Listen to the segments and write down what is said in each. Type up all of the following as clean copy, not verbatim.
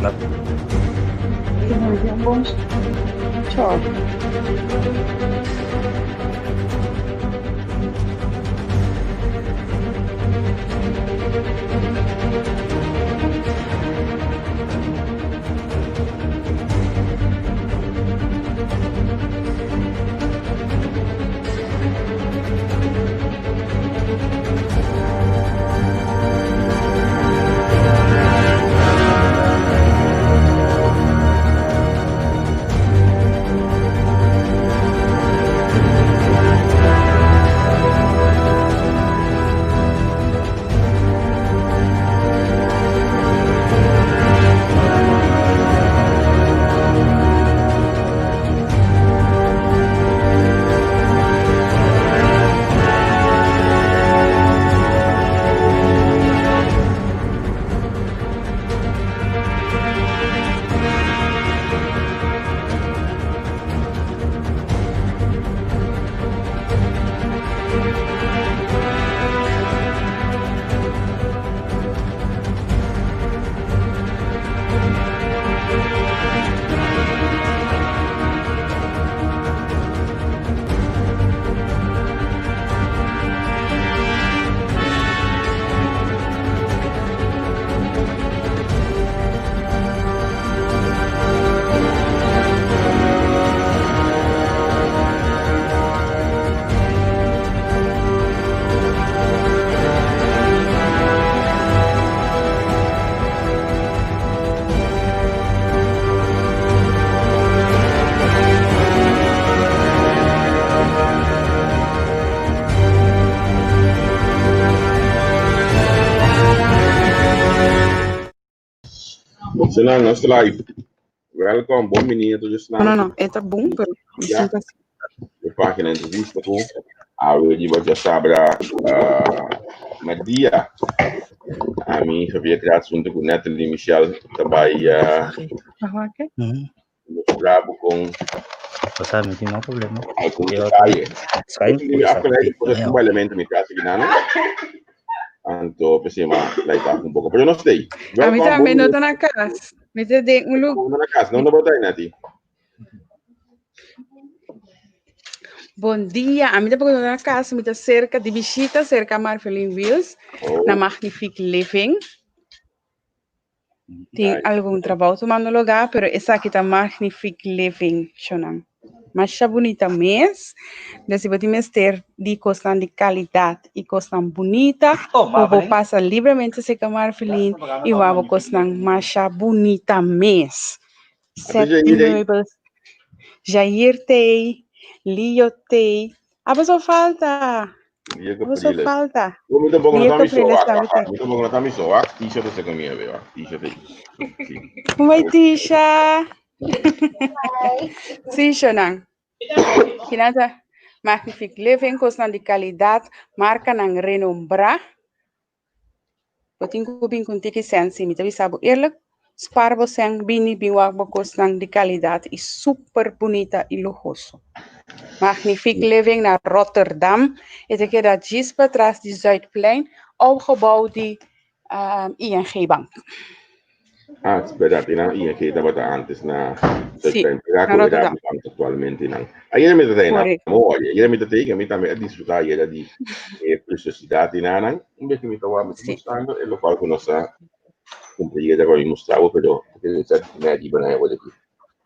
snap. Bom. Tchau. Senang, nós live. Welkom, bom menino, tudo isso Não, é tá bom, pero já. Eu faço aqui na entrevista com a Rudi, você sabe Madia. A mim, havia criado junto com o Natalie Michel, trabalha bravo com. Passar, não tem nenhum problema. Com detalhe. Skype. Acolhe por esse trabalhamento me casa aqui, não? Então, pensei, like, um pouco. Mas eu não sei. A mim também não tá na casa. Me tem um lugar. Não na casa, não botar aí, Nati. Bom dia, a mim tá na casa, me tá cerca de visita, cerca de Marfelin Wills, na Magnifique Living. Tem algum trabalho tomando lugar, pero essa aqui tá Magnifique Living, Shonan. Mas é bonita mesmo, desse você ter de coisa de qualidade e coisa bonita, ou passa livremente se camar feliz e vai coisa mais bonita mesmo. Sete meubels, Jair tem, Lio tem, a pessoa falta. A pessoa falta. Muito bom que não tá me só, t-shirt você caminha, velho, t-shirt aí. Como é t-shirt? Sim, Shonan. Kinata Magnifique Living, coisa de qualidade, marca não renombrar. Eu tenho que vir com tiki sensi, me sabe eerlijk. Spar você bini biwag coisa de qualidade e super bonita e luxuoso. Magnifique Living na Rotterdam. Esse aqui é da Gispa, atrás de Zuidplein, opgebouwd de ING Bank. Espera, na ING estava antes na Sim, na Rotterdam atualmente não. Aí ele me tá aí na olha, ele me tá aí que me também a desfrutar ele de preciosidade não, vez que me estava mostrando, ele qual que nossa companhia agora me mostrava, pero ele sabe que é de banana olha aqui.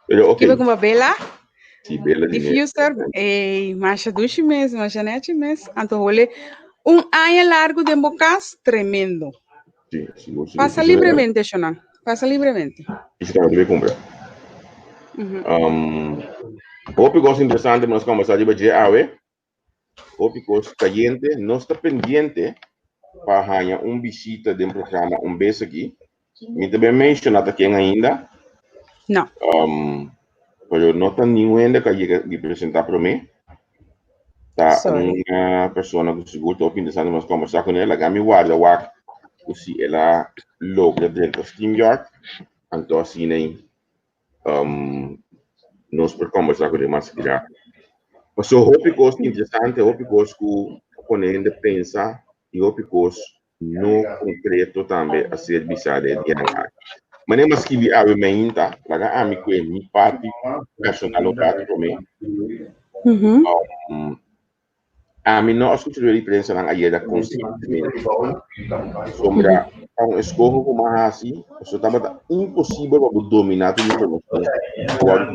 Pero ok. Que como bela? Sim, bela Diffuser, marcha duche mesmo, marcha net mesmo. Então, olha, ano largo de bocas tremendo. Sim. Passa livremente, Shonan. Passa livremente. Isso que eu devia comprar. Outro coisa interessante, nós conversamos de hoje. Outro coisa caliente, nós está pendente para ganhar visita de programa vez aqui. Me também mencionado aqui ainda. Não. Pero não tem nenhum ainda que llega a apresentar para mim. Tá uma pessoa que seguro estou pensando nós conversar com ela, que me guarda se ela logra dentro do SteamYard, então assim nem nós por conversar com ela mais que já. Mas o hobby coisa interessante, o hobby coisa que quando a gente pensa e o hobby coisa no concreto também a ser bisa de dianjar. mas nem mais que vi a minha laga a mi que mi parte nacional parte para mim a mim não acho que a diferença na ayer constantemente sombra um escorro como assim isso estava impossível para dominar a informação agora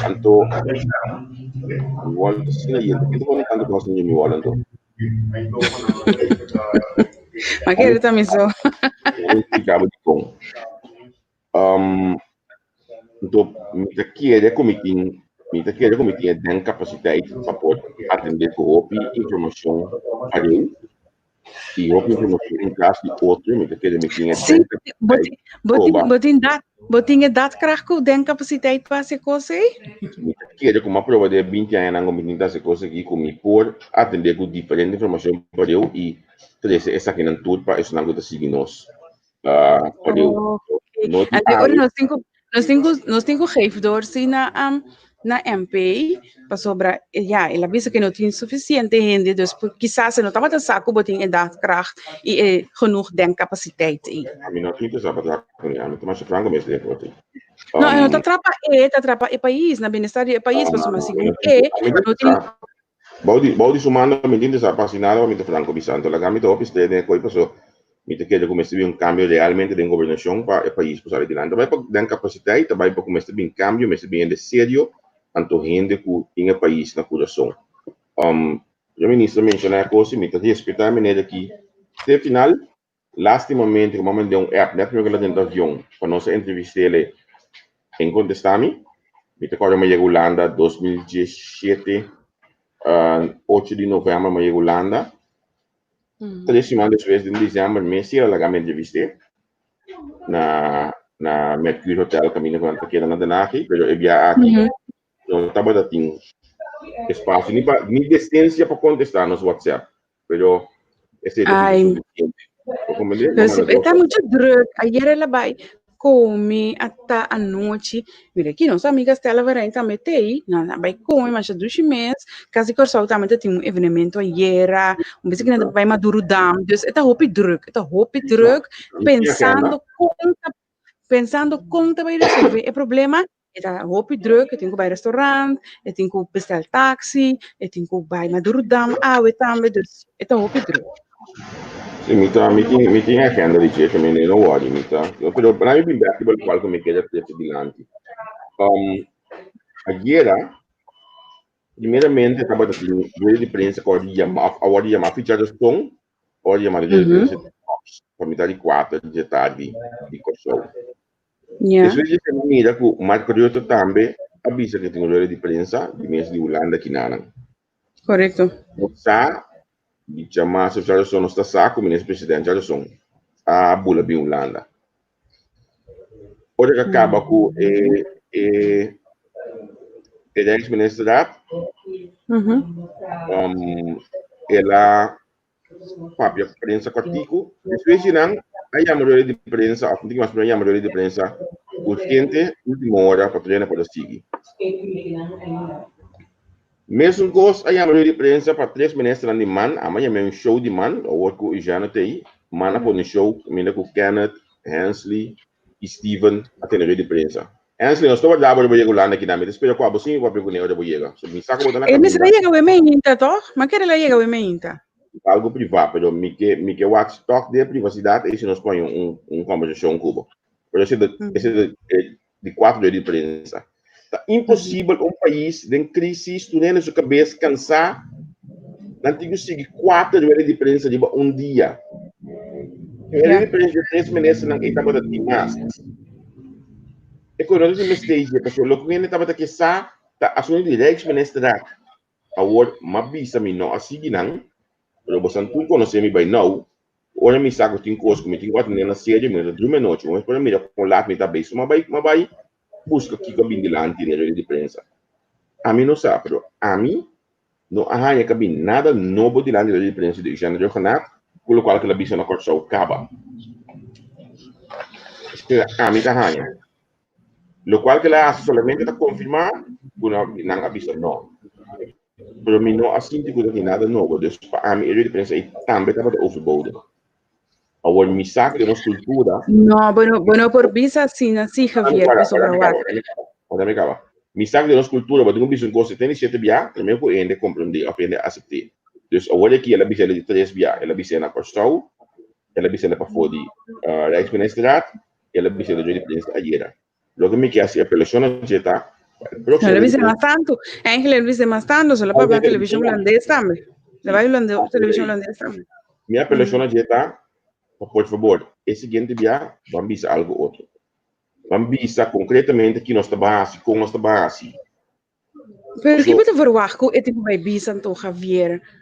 tanto igual assim aí eu estou comentando com você me volando mas que ele também só ficava de bom então me querer como tem capacidade para poder atender com informação para ele e outra informação em caso de outro me querer me tinha sim botinha dat graag que tem capacidade para fazer coisa me querer como prova de 20 anos não me tinha coisa aqui com me por atender com diferente informação para eu e trazer essa que não tudo para isso não gosta seguir nós para eu agora nós temos geefdor na MP para sobra ela visa que não tem suficiente gente dus quizás se não estava de saco botinha daadkracht e genoeg denkcapaciteit a mim não tinha sabe lá com a mim mas franco mesmo depois não está atrapa o país na bem-estar do país para somar segundo não tem Baudi sumando me tinha sabe vacinado me franco bisanto la gamita opis de coi passo me te querer começar a ver cambio realmente de governação para o país para sair adiante vai para dar capacidade também para começar a ver cambio mas bem de sério tanto gente que tem o país na coração o ministro mencionou a coisa me te respeitar a maneira aqui até final lastimamente como me deu app net me dentro do avião para nossa entrevista ele em contestar-me me te quando me chegou Holanda 2017 8 de novembro me chegou Holanda 3 semanas depois de dezembro me se ela me entrevistei na Mercury Hotel caminho com a taqueira na Danaki pero eu via aqui não estava dando espaço nem distância para contestar nos WhatsApp pero esse é suficiente está muito druk ayer ela vai come até a noite mira aqui nossa amiga Stella Varém também tem não vai comer mas 2 meses quase que só também tem um evento ayer vez que não vai maduro dam dus está hopi druk pensando como vai resolver o problema está hopi druk tem que vai restaurante tem que bestel táxi tem que vai maduro dam também dus está hopi druk Sì, mi tinha agenda di cerca, me ne non vuoi, però per me bin back per qualche mi chiede a di lanti. Ayer, primeiramente, estava da de prensa com a hora de chamar ficha de som, hora de chamar de prensa para me dar de 4 de tarde de corso. Depois de ter mira com o Marco Rioto também, avisa que tem hora de prensa de mês de Holanda aqui na. Correto. Sa di chamar se já sono sta saco ministro presidente já sono a bula bi Holanda ora que acaba com ex-ministro ela papia prensa com Kiko depois de não aí a maioria de prensa a última a maioria de prensa urgente última hora para treinar para seguir mesmo coisa aí a maioria de prensa para 3 ministros de man amanhã é show de man o outro que já não tem man para um show menina com Kenneth Hensley e Steven até a maioria de prensa Hensley nós estamos lá para chegar lá aqui na mesa espero que a você vai perguntar onde vai chegar so me saca botar na cabeça ele chega o meinta to mas que ele chega o meinta algo privado pero me que watch talk de privacidade e se nós põe conversação cubo por esse de 4 dias de prensa tá impossível um país em crise estudando sua cabeça cansar não tem que seguir 4 dias de prensa de um dia de prensa de 3 meses não estava da timas e quando nós investigamos a pessoa logo que ele estava aqui sa tá assumindo direito ministra awor mabisa mi não assim não pero você não conhece me by now ora me saco tem coisas como tem quatro na série me do noite mas para mim com lá me tá bem mas vai busca Kiko Bindilante de prensa. A mim não sabe, pero a mim não há cabine nada novo de lá de prensa de janeiro de Renato, pelo qual aquela bicha na corte acaba. A mim tá há. Lo qual que ela hace solamente para confirmar, não avisa não. Pero mim não assim de nada novo, dus a mim de prensa também estava overbodig. Awor misak de uma cultura. No, bueno por bisa sim, assim, Javier, pessoal bravar. Ora me cava. Misak de uma cultura, mas não bisa coisa tem sete bia, também por ende compreender, aprender a aceitar. Dus awor aqui ela bisa de três bia, ela bisa na costau, ela bisa para fora de Rijksministeriat, ela bisa de de presidente ayer. Logo me que assim a persona já tá. Ela bisa mais tanto, ela bisa mais tanto, só para a televisão holandesa também. Ela vai televisão holandesa também. Minha persona já tá, por favor, é seguinte bia, vamos bisa algo outro. Vamos bisa concretamente que nós trabalhamos, como nós trabalhamos. Pero que beter verwacht ko het ik bij bisan to Javier.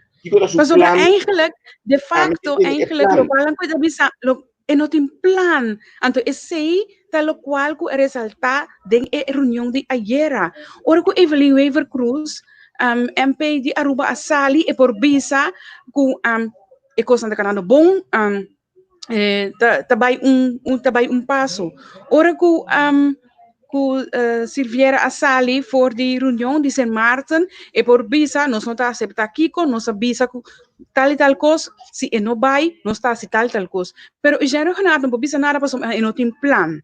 Maar eigenlijk de facto eigenlijk lo cual ko de bisa lo not in plan. Anto essay tal lo cual ko resalta den e reunião de ayer. Ora ko Evelyn Wever Cruz MP di Aruba Asali e por bisa ko e coisa de canado bom tabay passo. Ora ko Silviera Asali voor die reunião de Sint Maarten e por bisa nós não está aceptar Kiko, nós bisa tal e tal coisa, se e não vai, nós está se tal coisa. Pero já regenat não bisa nada para e não tem plan.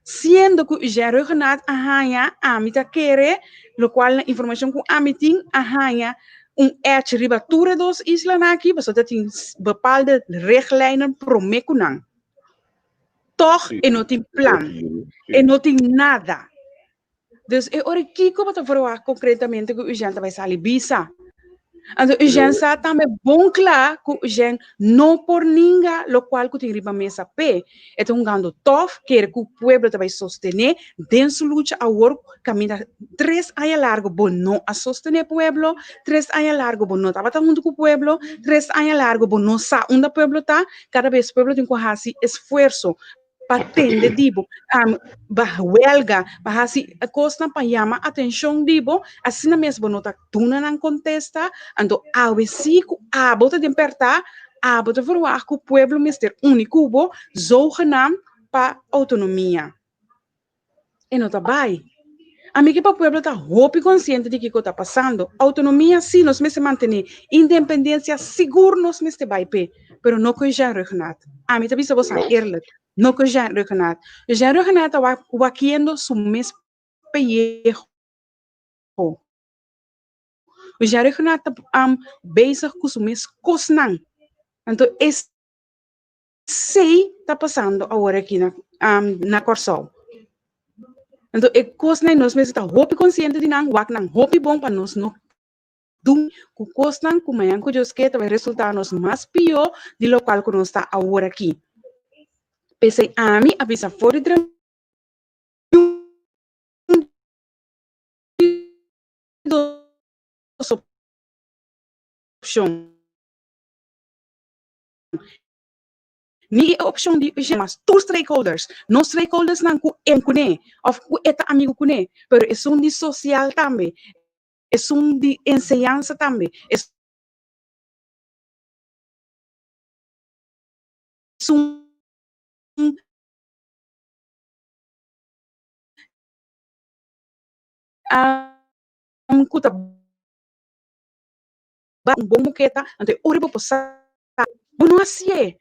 Sendo que já regenat ahanya amita querer, lo qual na informação que amitin ahanya edge ribatura dos Isla aqui, mas dat tem bepaalde richtlijnen promekunang. Toch e não tem plan. E não tem nada. Dus ora Kiko wat verwacht concretamente que o gente vai sair bisa. Então o gente está também bom claro que o gente não por ninguém lo qual que tem riba mesa p. Então gando tof quer que o pueblo vai sostener dentro luta a work caminha 3 anos largo bom não a sostener pueblo, 3 anos largo bom não tava junto com o pueblo, 3 anos largo bom não sa onde o pueblo tá, cada vez o pueblo tem que fazer esforço patende dibo huelga para assim a costa para chamar atenção dibo assim na mesma nota tuna não contesta ando awe siku bota de apertar bota verwacht que o pueblo mister único bo zogenaamd para autonomia e nota vai amigo para o pueblo tá hope consciente de que está passando autonomia sim nós mesmo manter independência seguro nós mesmo vai pe pero não que já regnat amigo tá bisa você eerlijk no que já regenat. Já regenat wakiendo su mes pellejo. Já regenat bezig com su mes cosnan. Então esse está passando agora aqui na Corsol. Então e cosnan nós mesmo está hope consciente de não wak não hope bom para nós não dum com cosnan com manhã com Deus que vai resultar nos mais pior de local que nós está agora aqui. Pensei a mim a bisa fora de opção. Ni opção de mas two stakeholders, não stakeholders não ku encune, of ku eta amigo kune, pero é um de social também, é um de enseñança também, é kuta bom moqueta, ante ore po passar, não assim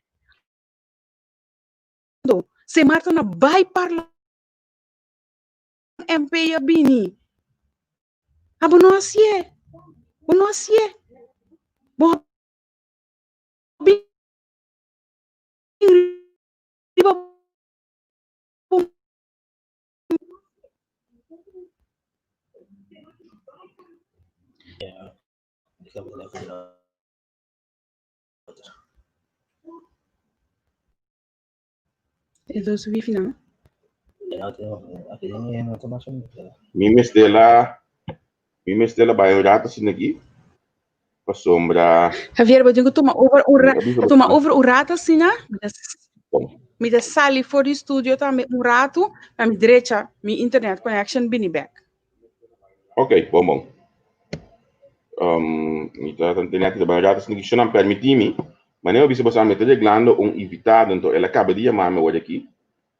se Marta na vai parla MP a bini, não assim bom Então subi final. Mimes dela biodata sinagi. Pasombra. Javier, eu digo toma over o rato sina. Me da sali for the studio também rato, a minha direita, minha internet connection bini back. Ok, bom. Então, a internet da biodata sinagi só não permite-me, mas eu bisa passar metade glando invitado, então ela acaba de chamar-me hoje aqui.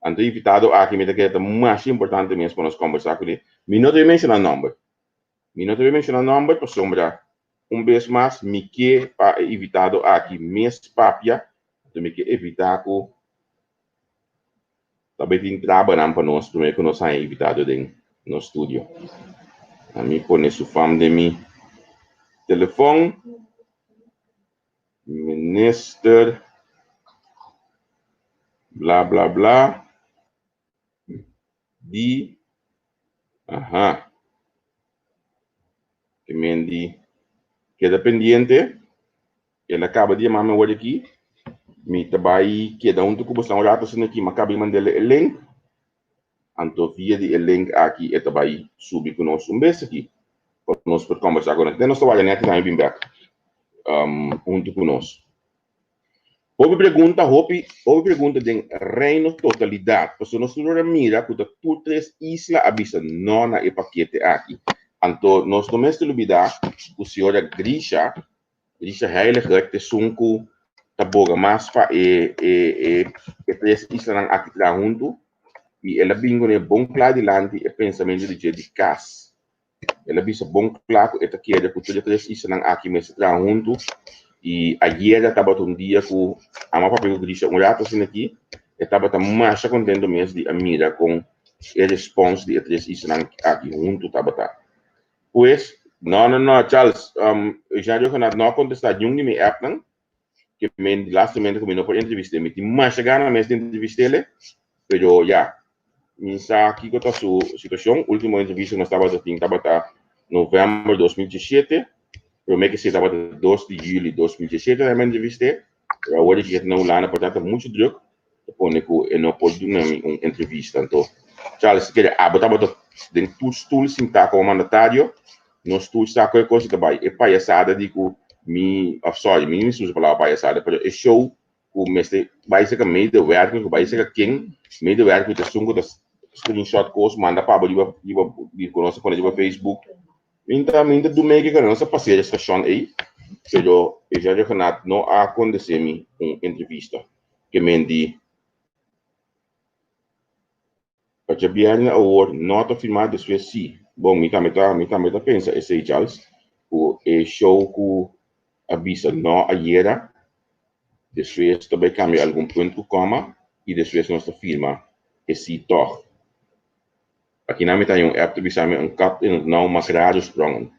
Então invitado aqui me que é mais importante mesmo para nós conversar com ele. Me não deve mencionar número. Pasombra. Vez mais, me que para invitado aqui, mês papia, também que evitar que também tem trabalho para nós, também que nós temos evitado no estúdio. A mim põe isso fam de mim telefone, minister, blá blá blá, de, que me di, queda pendiente, ele acaba de chamar meu aqui, me trabalha, queda um que você não rata assim aqui, mas acaba de mandar o link, então via de link aqui, ele trabalha subir conosco beijo aqui, nós podemos conversar agora, nós trabalhamos aqui na Bimbek, junto conosco. Houve pergunta de reino totalidade. Porque nós não mira que tu três islas avisa não na paquete aqui. Então, nós não temos que olvidar que o senhor Grisha heilige te sunku taboga mas pa três islas aqui lá junto e ela bingo ne bom claro dilante e pensamento de cas. Ela bisa bom claro que aqui é que tu três islas aqui mas lá junto. E ayer estava dia que a minha papel Grisha rato assim aqui, estava mais contente mesmo de mira com a resposta de três islas aqui junto, estava. Pois, não, Charles, já eu não contestar nenhum de minha app, não, que me last momento que me não por entrevista, me tem mais chegando mesmo de entrevista ele, pero já, me sa aqui que a sua situação, última entrevista nós estava novembro de 2017. Eu me que se estava 2 de julho de 2017 na minha entrevista, agora que não lá, portanto, muito druk, depois que eu não pude dar uma entrevista. Então, Charles, se quer, estava dentro do estudo, sentar como mandatário, no estudo está qualquer coisa também. É palhaçada de que me usa a palavra palhaçada, mas é show, que mestre vai ser que meio de werk, vai ser que quem, meio de werk, que sungo das screenshot coisa, manda para de conosco quando ele vai Facebook. Então, do meio que a nossa parceira estação aí, eu já não aconteceu uma entrevista que me di a Jabiana awor nota firmada de sim. Bom, me tá pensa esse Charles, o show que a bisa não ayer, depois também cambia algum ponto coma e depois nossa firma esse toch. Aqui na metade app de bisa um cap in não macrado sprong.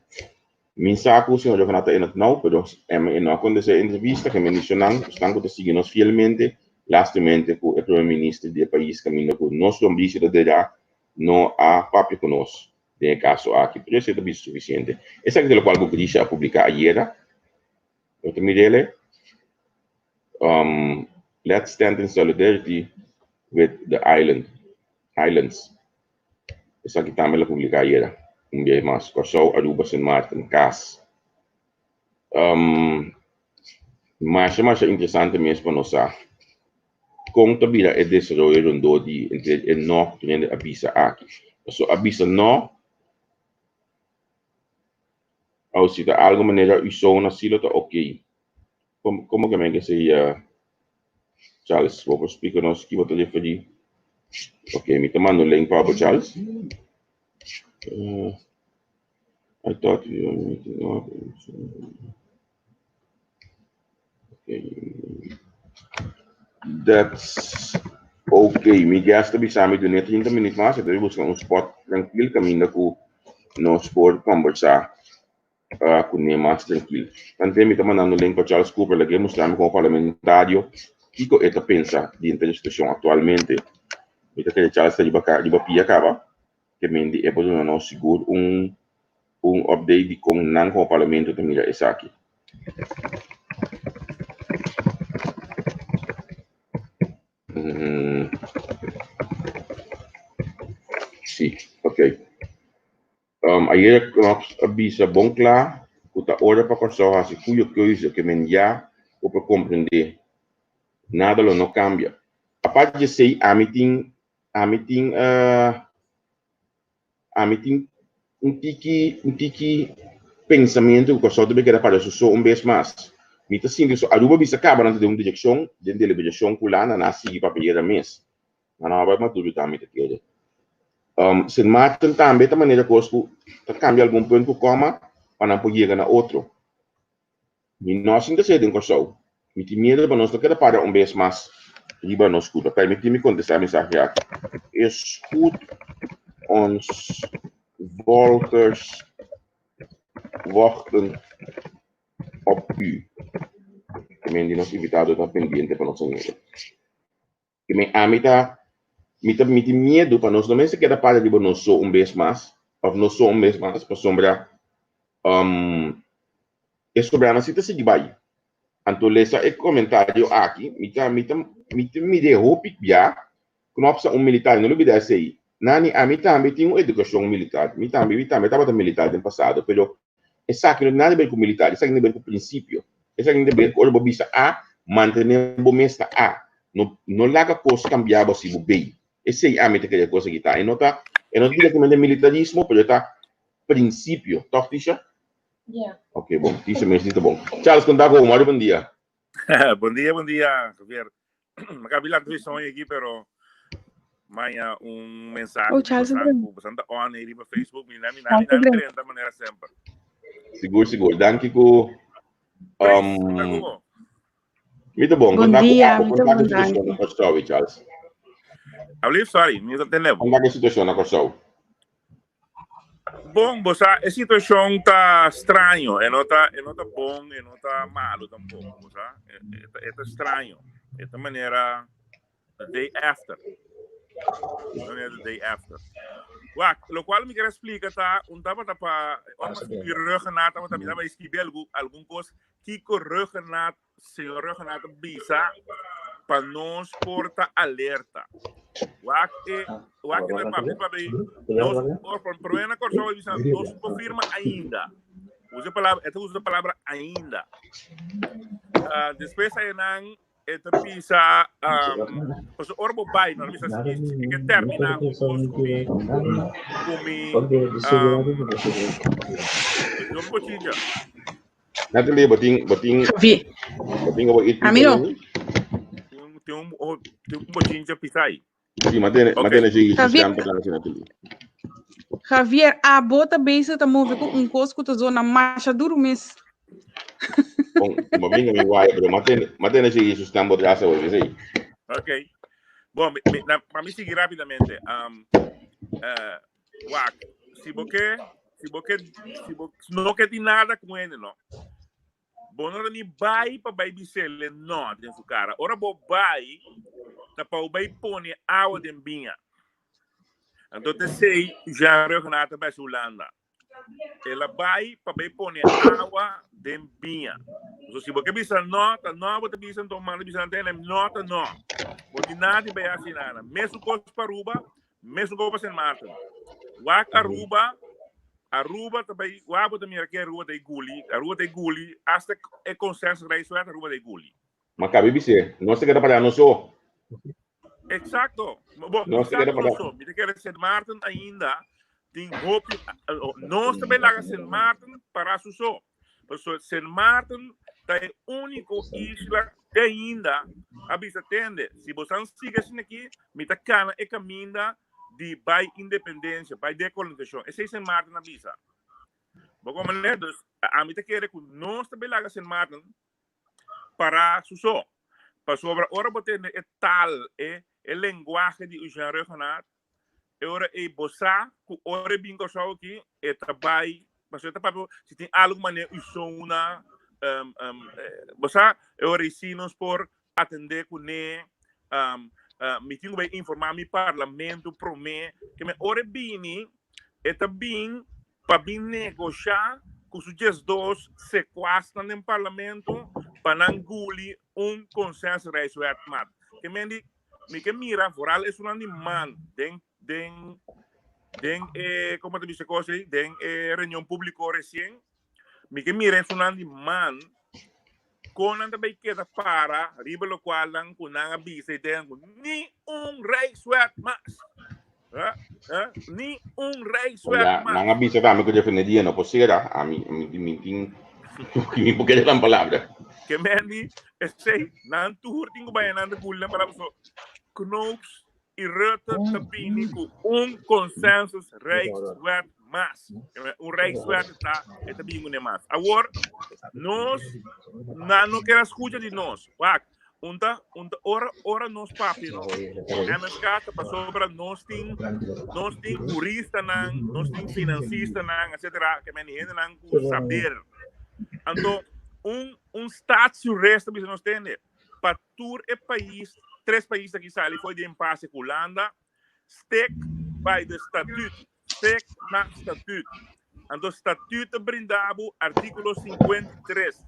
Min saco, senhor Jonathan, en het nou, pero en aconteceu entrevista que mencionan, estão que seguimos fielmente, lastamente, que o primeiro-ministro do país caminha com nosso ambiente de lá, não há papo conosco, tem caso aqui, por isso é suficiente. Essa é aquilo que o Grisha publicou ayer, eu também dele, let's stand in solidarity with the islands. Essa aqui também ela publicou ayer. Dia mas Kosovo, Aruba, Sint Maarten, Kaas. Mas interessante mesmo para nós. Como também é desenvolvido entre nós e a bisa aqui. So a bisa não, ou se de alguma maneira o som na silo tá ok. Como que me sei Charles, vou explicar nós que vou te fazer. Ok, me tomando o link para Charles. I thought you were meeting up. Okay. That's okay. Me gasta bisami do net 30 minutos mais. Eu vou buscar spot tranquilo caminho com nós por conversar com ele mais tranquilo. Então, me está mandando o link para Charles Cooper, lá que mostramos como parlamentário. Kiko está pensa dentro da situação atualmente. Me está querendo Charles está de bapia acaba. Que me é por não seguro update de como não com o parlamento também é essa aqui. Sim, ok. Ayer nós avisa bom claro que a hora para construir a cuja coisa que men já ou para compreender nada não cambia. A parte de sei a meeting um tiki pensamento que só deve querer para só vez mais. Mita simples, a Aruba bisa acaba de uma direção, de deliberação culana na seguir para pegar a mês. Não vai mais tudo também que Sint Maarten também da maneira que cambia algum ponto coma para não poder na outro. E nós ainda sei de coisa. Miti medo para nós não quer para vez mais riba nos escuta. Permite-me contestar a mensagem aqui. Escuta ons volkers wachten op u. Também de nosso invitado está pendente para nossa nível. Também a mita medo para nós também se quer para riba nos só vez mais, ou nos só vez mais para sombra sobrar na situação de bairro. Então, lesa é comentário aqui, me derrubou já, quando opção militar, não lhe desse aí. Nani, a mim também tinha uma educação militar, me também estava militar no passado, pero essa aqui não nada bem com militar, essa aqui não bem com princípio, essa aqui não bem com o bisa a, manter o mesta a, não laga coisa cambiar se o bem. Essa aí a mim tem coisa que tá, e não diretamente militarismo, pero tá princípio, tá, Tisha? Yeah. Ok, bom, isso mesmo, está bom. Charles, contago, bom dia. Bom dia, Javier. Acabei la transmissão aqui, pero amanhã mensagem bastante on aí no Facebook, me de maneira sempre. Seguro. Danke, Kiko. Muito bom. Bom dia, muito bom dia. Charles. Sorry, não entendeu. Como é a situação na Corsol? Bom, a situação está estranho, não está bom, não está malo tampouco, é estranho. É da maneira the day after. O qual me quer explicar tá, tava para Regenat, tava também vai escrever algum coisa Kiko Regenat, senhor Regenat bisa para nós porta alerta. O problema com o bisa não se confirma ainda. Usa a palavra ainda. Depois aí não bisa o orbo bai não bisa que termina Natalie, boting Amigo. Tem botinho de pisai. Sim, mantém isso, Javier, a bota beisa tá movendo com cosco da zona marcha duro mês. Bom, uma bem me vai, mas mantém isso, estamos de asa hoje, sim. Ok. Bom, para me seguir rapidamente, se você não quer nada com ele, não. Bom, não me vai para baby cele não, tem sua cara. Ora bo vai, tá para o baby pôr água de binha. Então te sei já reconhece para Holanda. Ela vai para baby pôr água de binha. So se você bisa não, você bisa tomando bisa tem não. Porque nada vai assim nada. Mesmo coisa para Aruba, mesmo coisa para San Martin. Aruba também, o abo também é que Aruba tem guli, hasta é consenso da isso é Aruba tem guli. Mas cabe dizer, nós temos que trabalhar no só. Exato. Bom, nós temos que trabalhar. Me quer San Martin ainda tem hope, nós também lá San Martin para su só. Porque San Martin é o único isla que ainda avisa tende. Se você sigue assim aqui, me tá cana e caminha de by independência, by decolonização. Esse é San Martin na bisa. Como a mim te quer que nós também lá San Martin para suso. Para sobre ora botar é tal é linguagem de uso regional. Ora é bossa, que ora bem que só aqui é trabalho. Mas se tem algo maneira uso uma bossa ora ensinos por atender com me tenho que informar mi parlamento para mim que me ora bem é também para bem negociar com os dois sequestros no parlamento para anguli consenso racial mat que me que mira foral é um animal como te disse coisa reunião pública recém me que mira é um animal com a também queda para riba lo qual lang kunang bisa tem ni rei suet mas ni rei suet mas nang bisa também que defenderia não pode a mim me porque ele tem palavra que mendi sei nan tu tingo bem nan gulle para so knops e rota também com consensus rei suet mais. Rijkswet está bem mais. Agora, nós não queremos escutar de nós. Ora nós papi, não? MSK está sobre nós tem jurista, nós tem financista, etc. Que men gente não saber. Então, estado se o resto que nós temos. Para todo o país, 3 países aqui saem, foi de impasse com Holanda, stek by de estatuto, stek na estatuto. Então, o estatuto brindava artículo 53.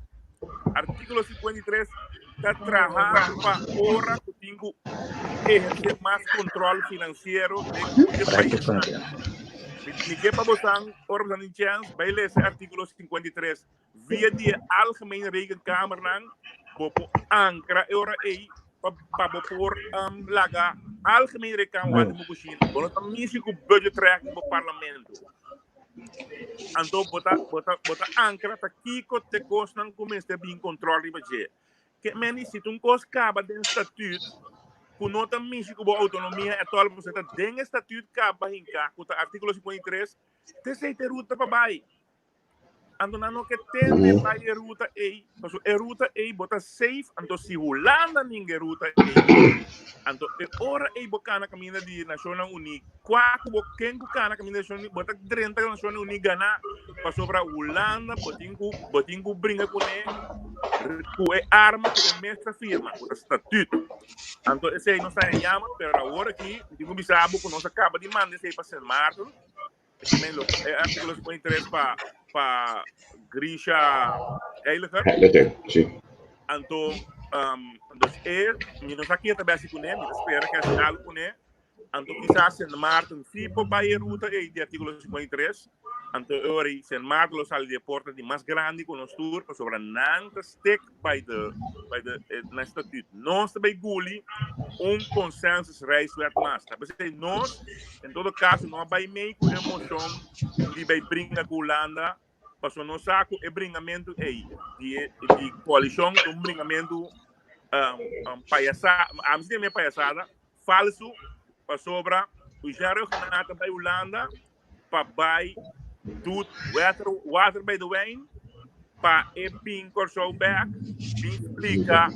Artículo 53 está trabalhando para hora que tem que exercer mais controle financeiro do país. Ninguém para botar órgãos de chance, vai ler esse artículo 53 via de algemene rekenkamer voor ankara euro para pôr laga algemene rekenkamer wat moet zien. Want dan missie ku budget tracking voor parlamento. Então bota ankara ta Kiko te costan começa bem controle budget. Que meni se tu cos caba den estatuto ku nota missie ku autonomia atual você tá den estatuto caba hinka ku ta artículo 53 te sei ter ruta para bai. Ando não que tem para a ruta E, mas a ruta E bota safe, ando se Holanda ninguém ruta E, ando ora E bocana caminha de Nacional Unica, quatro boquem bocana caminha de Nacional bota 30 Nacional Unica na para sobre Holanda, botinho brinca com ele arma que é mestra firma, o estatuto. Ando esse aí não está em llama, pero agora aqui, digo bisabo que nós acaba de mandar esse aí para San Martin, é artigo 53 para Grisha Eiliger. Sim. Então, nós aqui também se conhece, espera que haja algo com ele. Então, quizás San Martin fico para a ruta de artigo 53. Então, agora, San Martin sale de porta de mais grande com nós tour, para sobre nanta stick by the estatuto. Nós também guli consenso reiswet mais. Nós, em todo caso, não vai meio com emoção de vai brincar com Holanda, para nós saco é bringamento aí de coalição, bringamento palhaçada, a minha palhaçada, falso, para sobre o Jairo Renata by Holanda, para by do water by the Wayne, para e pin corso back, explica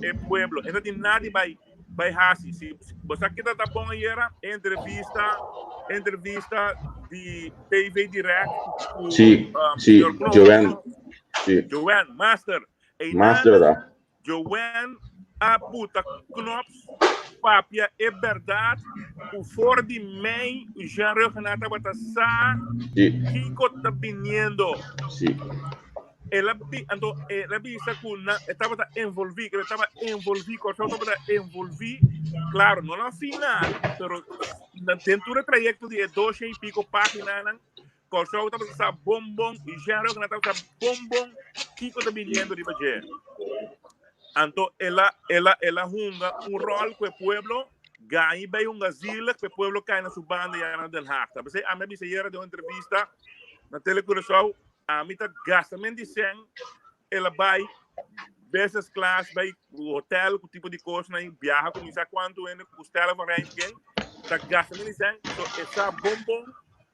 e pueblo. Então tem nada by Hasi. Se você que tá bom aí era entrevista de TV direct com djoin. djoin master. Master da. djoin a puta knops papia é verdade o for de mãe já Renata batassa Kiko tá vindo. Sim. Ela bisa kuna estava envolvido claro não na final pero na tentura trayecto de 12 e pico páginas corso estava bombom e já que estava bombom Kiko tá vindo de baje então ela hunga rol com o pueblo ganha bem asilo que o pueblo cai na sua banda e na Den Haag você a mim se era de uma entrevista na telecoração a mim tá gastamento de 100 ela vai business class vai hotel com tipo de coisa na viaja com isso quanto ainda custa ela vai quem tá gastamento de 100 então essa bombom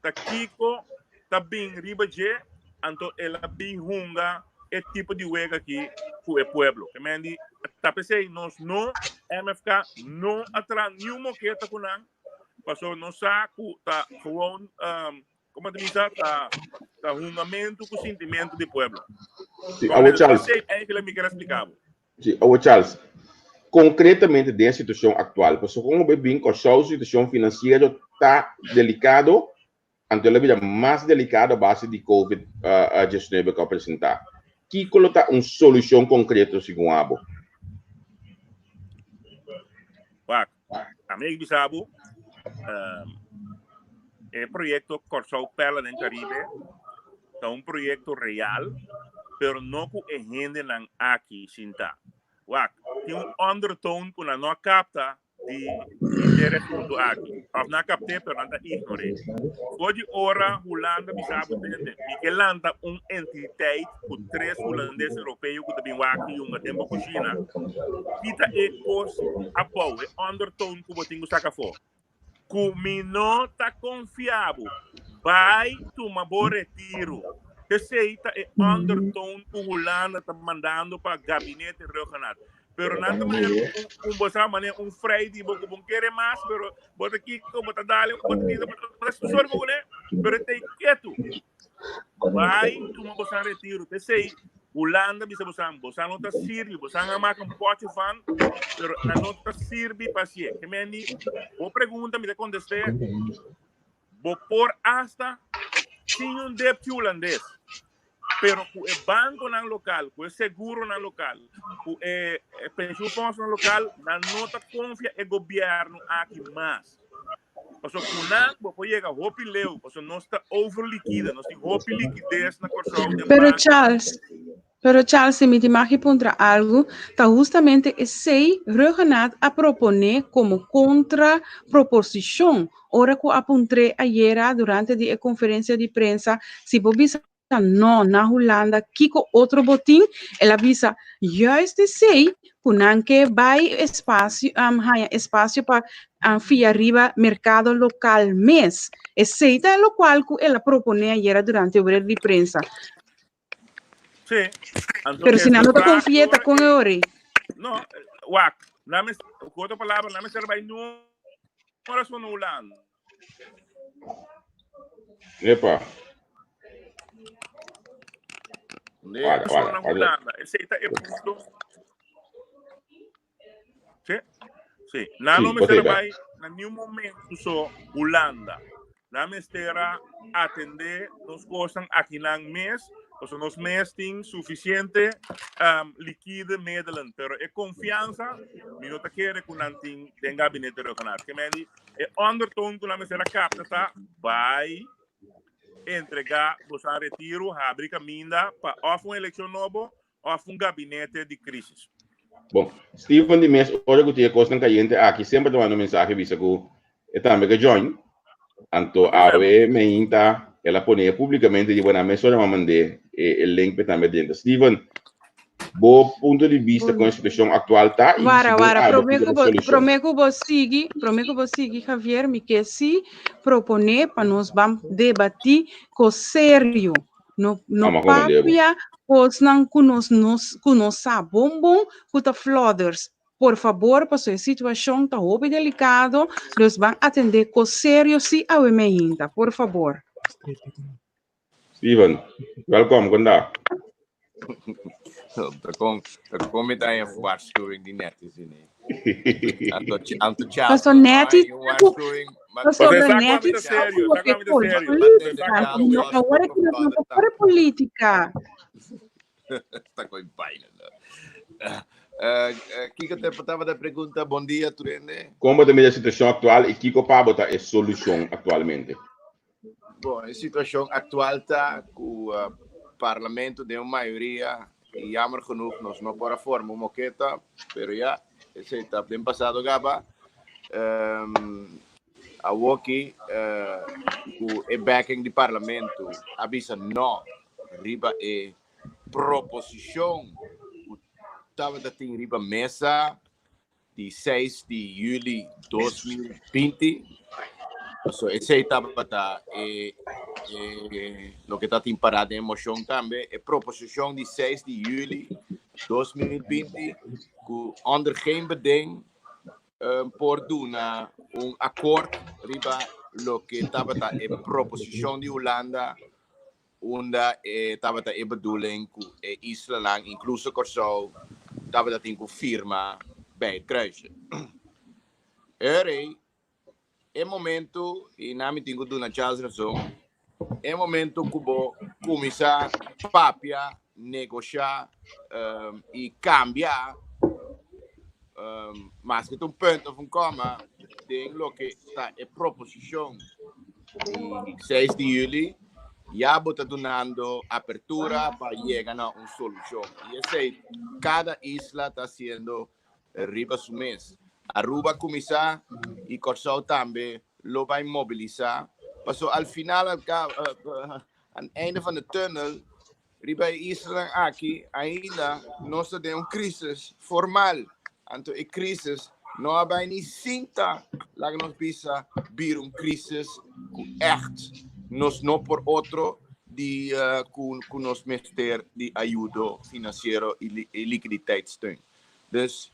tá Kiko tá bem riba je então ela bem hunga é tipo de wega aqui com o pueblo que me andi tá pensei nós não MFK não atrás nenhuma que tá com não passou no saco tá gewoon como a dizer tá hungamento com sentimento do pueblo. Sim, awor Charles. É que ele me quer explicar. Sim, awor Charles. Concretamente da situação atual, porque como bem com a situação financeira tá delicado, então a vida mais delicada a base de COVID-19 que apresentar. Que coloca uma solução concreta segundo a abo? Amigo bisabo, é projeto Corsou Pela no Caribe, é um projeto real, pero não com a gente não aqui sinta. Tem undertone que não capta de interesse do aqui. Não captei, pero não ignorei. Hoje ora Holanda bisabo entende, que landa entidade com 3 holandeses europeus que também aqui um tempo com China. Kita ecos apoio, undertone que botinho saca fora. Como não está confiável, vai tomar bom retiro. Receita é undertone que Holanda está mandando para o gabinete regional. Pero nada maneira um Friday porque não quer mais, pero bota aqui, bota dali, bota aqui, bota só o né? Pero tem quieto. Vai tomar bosan retiro. Sei, Holanda bisa bosan não está sirve, bosan ama com pote fan, pero não está sirve para si. Que me andi, o pergunta me contestei, vou por hasta sem débito holandês. Pero o banco no local, o seguro no local, o pensão no local, não está confia o governo aqui mais. Porque quando você chega a roupa leu, porque não está overliquida, não está roupa liquidez na corção. Pero Charles, se me dimagi contra algo, está justamente esse regional a proponer como contraproposição. Ora que apontei ayer durante a conferência de prensa, se você não na Holanda, Kiko outro botim, ela avisa, juist sei, que vai espaço para via arriba mercado local mês. Esse é o qual ela propõe ayer durante a conferência de prensa. Sim. Pero se não está confieta com o ori. Não, wak. Com outra palavra, não me serve não para sua Holanda. Epa. Olha. Aceita é ponto. Sim. Não me serve em nenhum momento só Holanda. Não me será atender nos costas aqui na mês. Porque nos meses têm suficiente líquido middelen, pero é confiança, me não quer que não tem gabinete regional. Que me diz, é undertone que não será capta, vai entregar, você retiro, abre caminho para ou uma eleição nova ou gabinete de crise. Bom, Stephen de mês, olha que eu tinha coisa caliente aqui, sempre tomando mensagem, bisa que é também que join, anto a ver, me inta, ela põe publicamente, digo, na mesa, eu mandei o link também dentro. Stephen, bom ponto de vista com a situação atual, tá? Prometo você seguir, Javier, me que se propõe para nós vamos debater com sério. No papia, pois não conosca bombom, com flooders. Por favor, para sua situação está muito delicado, nós vamos atender com sério se a ainda, por favor. Steven, welkom, vandaag. Er komt een waarschuwing die net is in. Pastor net is waarschuwing. Pastor net is agora que nós não para política. Está com baile. Kiko te estava da pergunta, bom dia, Turene. Como também a situação atual e Kiko para botar a solução atualmente? Bom, a situação atual está que o parlamento tem uma maioria e jammer genoeg nós não podemos formar uma moqueta, pero já esse está bem passado gaba. A Woki o backing do parlamento avisa não riba e proposição estava da tem riba mesa de 6 de julho 2020. So, essa etapa está no que está parado em moção também é proposição de 6 de julho 2020 que onder geen beding por doen acordo riba lo que estava é proposição de Holanda onde estava é bedoeling que Isla lang incluso Corso estava tem que firma bij het kruisje. É momento, e não me tenho dúvida na razão, é momento que vou começar a papia, negociar e cambiar, mas que um ponto de coma, tem o que está a proposição de 6 de julho, já está dando abertura para chegar a uma solução. E esse, cada isla está sendo riba su mês. Aruba começar e Corsol também lo vai mobilizar. Passou ao final, aan einde van de tunnel, riba Isla aqui ainda nós temos crisis formal. Então, a crisis não vai nem sinta lá que nós precisa vir crisis echt nos no por otro die con nos minister die ajuda financiero e liquiditeitssteun. Dus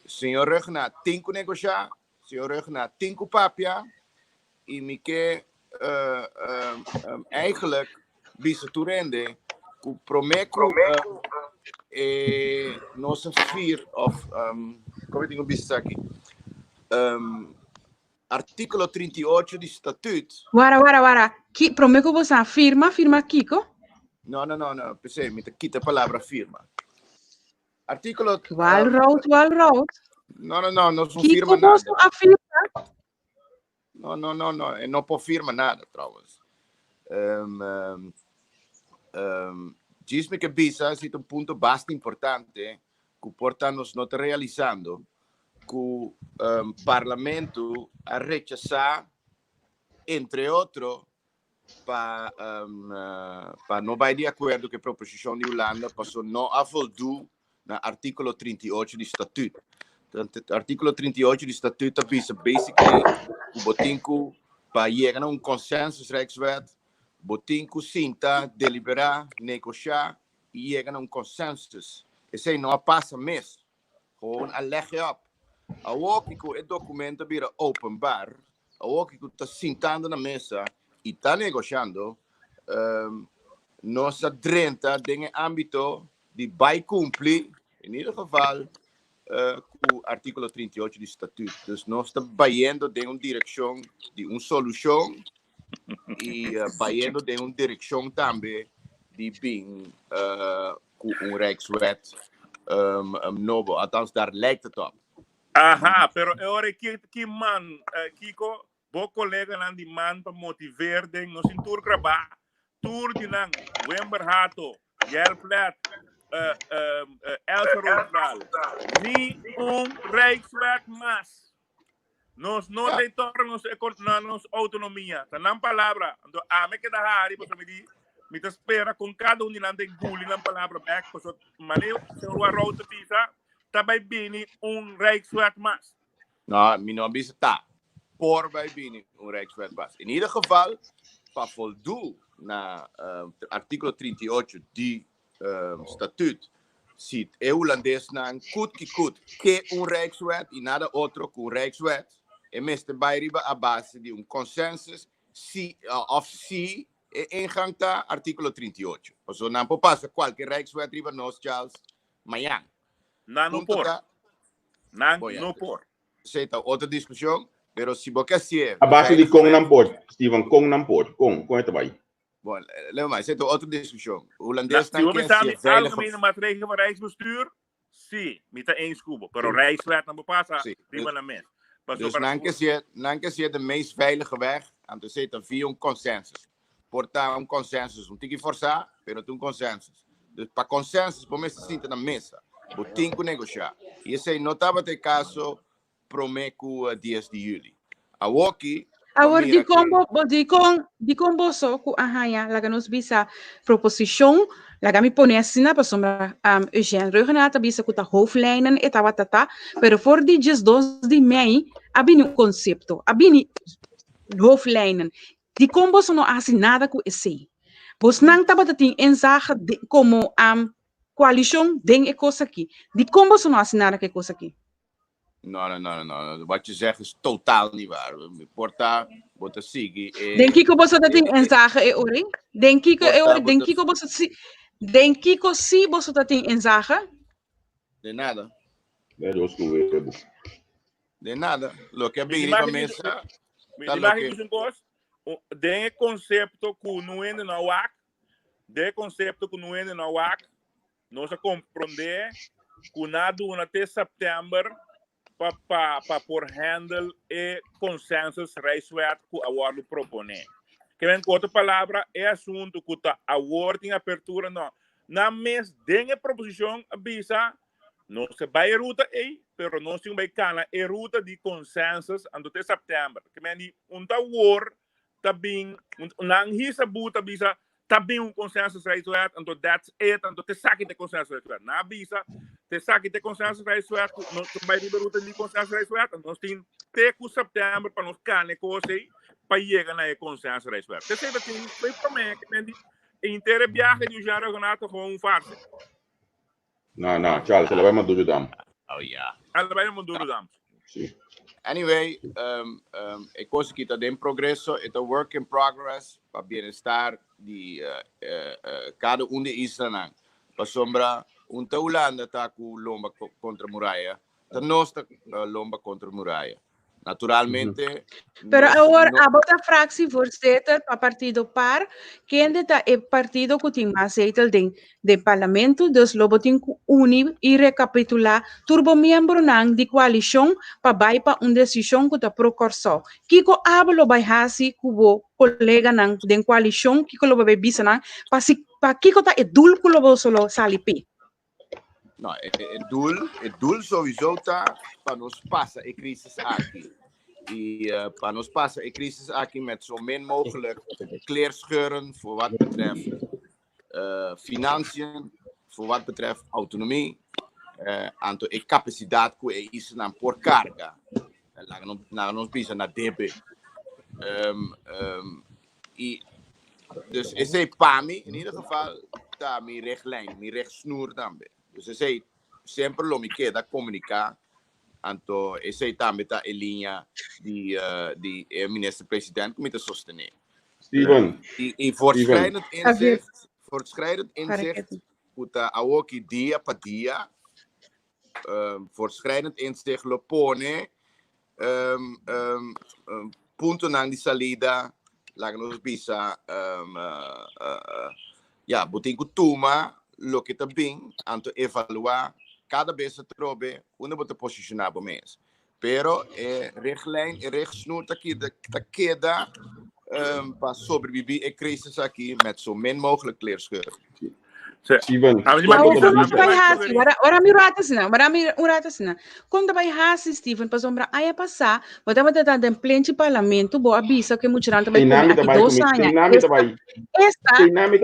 senhor rug na 5 negociar, senhor rug na 5 papia e me que eigenlijk bisa toerende ku promeco nossa vier of como eu digo bisa aqui artículo 38 do estatuto. Wara. Promeco você firma Kiko? Não, pensei, me quita a palavra firma. Artículo... Walroad. Não não Kiko firma nada. Afirma? Não pode firma nada, trouwens. Diz-me que bisa é um ponto bastante importante que portanto não está realizando que o parlamento a rechazar, entre outros, para não vai de acordo que a proposição de Holanda passou não a voltar no artículo 38 do estatuto. O artículo 38 do estatuto visa basically o botinco para chegar a consenso rechtswet, botinco sinta deliberar, negociar e chegar a consenso. Esse não passa mesmo. Gewoon a leggen op. Awor Kiko het documento vira openbaar. Awor Kiko está sentando na mesa e está negociando. Nossa 30 tem âmbito de vai cumprir, em ieder geval, com o artículo 38 do estatuto. Dus nós estamos vaindo de uma direção, de uma solução e vaindo de uma direção também de bem com rechtswet novo. Althans, daar lijkt het op. Aha, pero agora que man, Kiko, bo colega lang di man para motivar den nos intur graba, tour di lang, Wemberhato, Jelplet, Elsa Rosal, ni Rijkswet mas. Nos no retornos nos autonomia. Tanang palabra, ando ame que da hari pues me te espera con cada un dilante guli lang palabra back pues maneo se wa route pisa. Daarbij binnen Rijkswet mas. Nou, mijn bisa ta. Por bij binnen Rijkswet mas. In ieder geval, para voldoen na artículo 38 die statuut, ziet Holandês na kut que Rijkswet e nada outro que Rijkswet. En meeste bijriba a base de consensus of si ingang ta artículo 38. Zo não passa qualquer Rijkswet riba nos Charles Mayan. Não por. Aceita outra discussão, mas se você quer... A base de Kong não pode, Steven, Kong não pode. Kong é trabalho. Bom, leva mais, aceita outra discussão. O holandês não quer ser veilig... algemene maatregelen van Rijksbestuur, sim, met de eens kubo. Maar Rijkswet não passa, riba na men. Dus não quer ser de meest veilige weg, en te zetten via consensus. Portar consensus, não tem que forçar, mas tem consensus. Dus para consensus, por menos se sinta na mesa. O tem que negociar. E esse não estava de caso promeco 10 de julho. A Woki... Agora, de combo só com a rainha, lá que nos bisa proposição, lá que me põe assim na pessoa, Eugênio Renata, bisa com a hoofdlijnen, e tata, pero for de 2 de mei, abini o conceito, abini hoofdlijnen. De combo só não assinada com esse. Vos não estava tendo ensage como coalição tem coisa aqui. De como você não assinar que coisa aqui? Não. Wat je zegt is totaal niet waar. Porta, bota sigue. Den Kiko você tem ensage ori? Den Kiko você tem ensage? De nada. De nada. Lo que bem para mesa. Den concepto que não é na WAC, de concepto que não é na WAC, nós compreender que nada até setembro para por handle e consensus Rijkswet que o award propõe. Que em outra palavra é assunto que a award em apertura não. Na mês de proposição bisa não se vai ruta aí, pero nós temos cana e ruta de consensus até setembro. Que em award também não hisa buta bisa também consensus Rijkswet, então that's it, então te saque de consensus Rijkswet. Na bisa, te saque de consensus Rijkswet, nós vai liberar de consensus Rijkswet, nós temos até setembro para nós cane coisa aí, para llegar a consenso reiswerk. Dus dat is twee promeken en die intere viaje die já Renato gewoon farse. Não, Charles, ela vai mandar o dam. Oh ja. Allebei moet doen dan. Sim. Anyway, ik was kita den progresso, het a work in progress, para bienestar de cada de Isla. Para sombra, Holanda tá com lomba contra muralha, tá nossa lomba contra muralha. Naturalmente. Pero agora a bota fractie voorzitter para partido par, quem está é partido que tem mais zetel de parlamento, dus lobo tem uni e recapitular turbo membro nang de coalição para vai para decisão que está procorso. Kiko hablo vai hasi kubo colega nang de coalição Kiko lobo vai bisa nang para Kiko tá dul que lobo solo salipi. Nou, het doel sowieso tá para nos passar a crisis aqui. En para nos passar a crisis aqui met zo min mogelijk kleerscheuren voor wat betreft financiën, voor wat betreft autonomie, aanto e capaciteit que é isso na por carga. Lá nos pisa na DB. Dus is hij PAMI, in ieder geval, tá mijn richtlijn, mijn richtsnoer também. Dus is hij sempre lo me queda comunicar. Anto esse também tá em linha de minister-president que me sostener. Steven. E voortschrijdend inzicht, uta awoki dia pa dia, voortschrijdend inzicht lo pone, punto nang di salida, laga nos bisa, buting kutuma, lo que tá bem, anto evaluar. Cada vez se trobe, uma bota posicionar para mês. Pero richtlijn, richtsnoer, tá queda para sobreviver a crisis aqui met zo min mogelijk kleerscheuren. Steven. Ora mi rata sina. Quando vai hasi Steven, para sombra aya passar, bota den plente parlamento, boa bisa que mutiranta vai comer aqui 2 anos.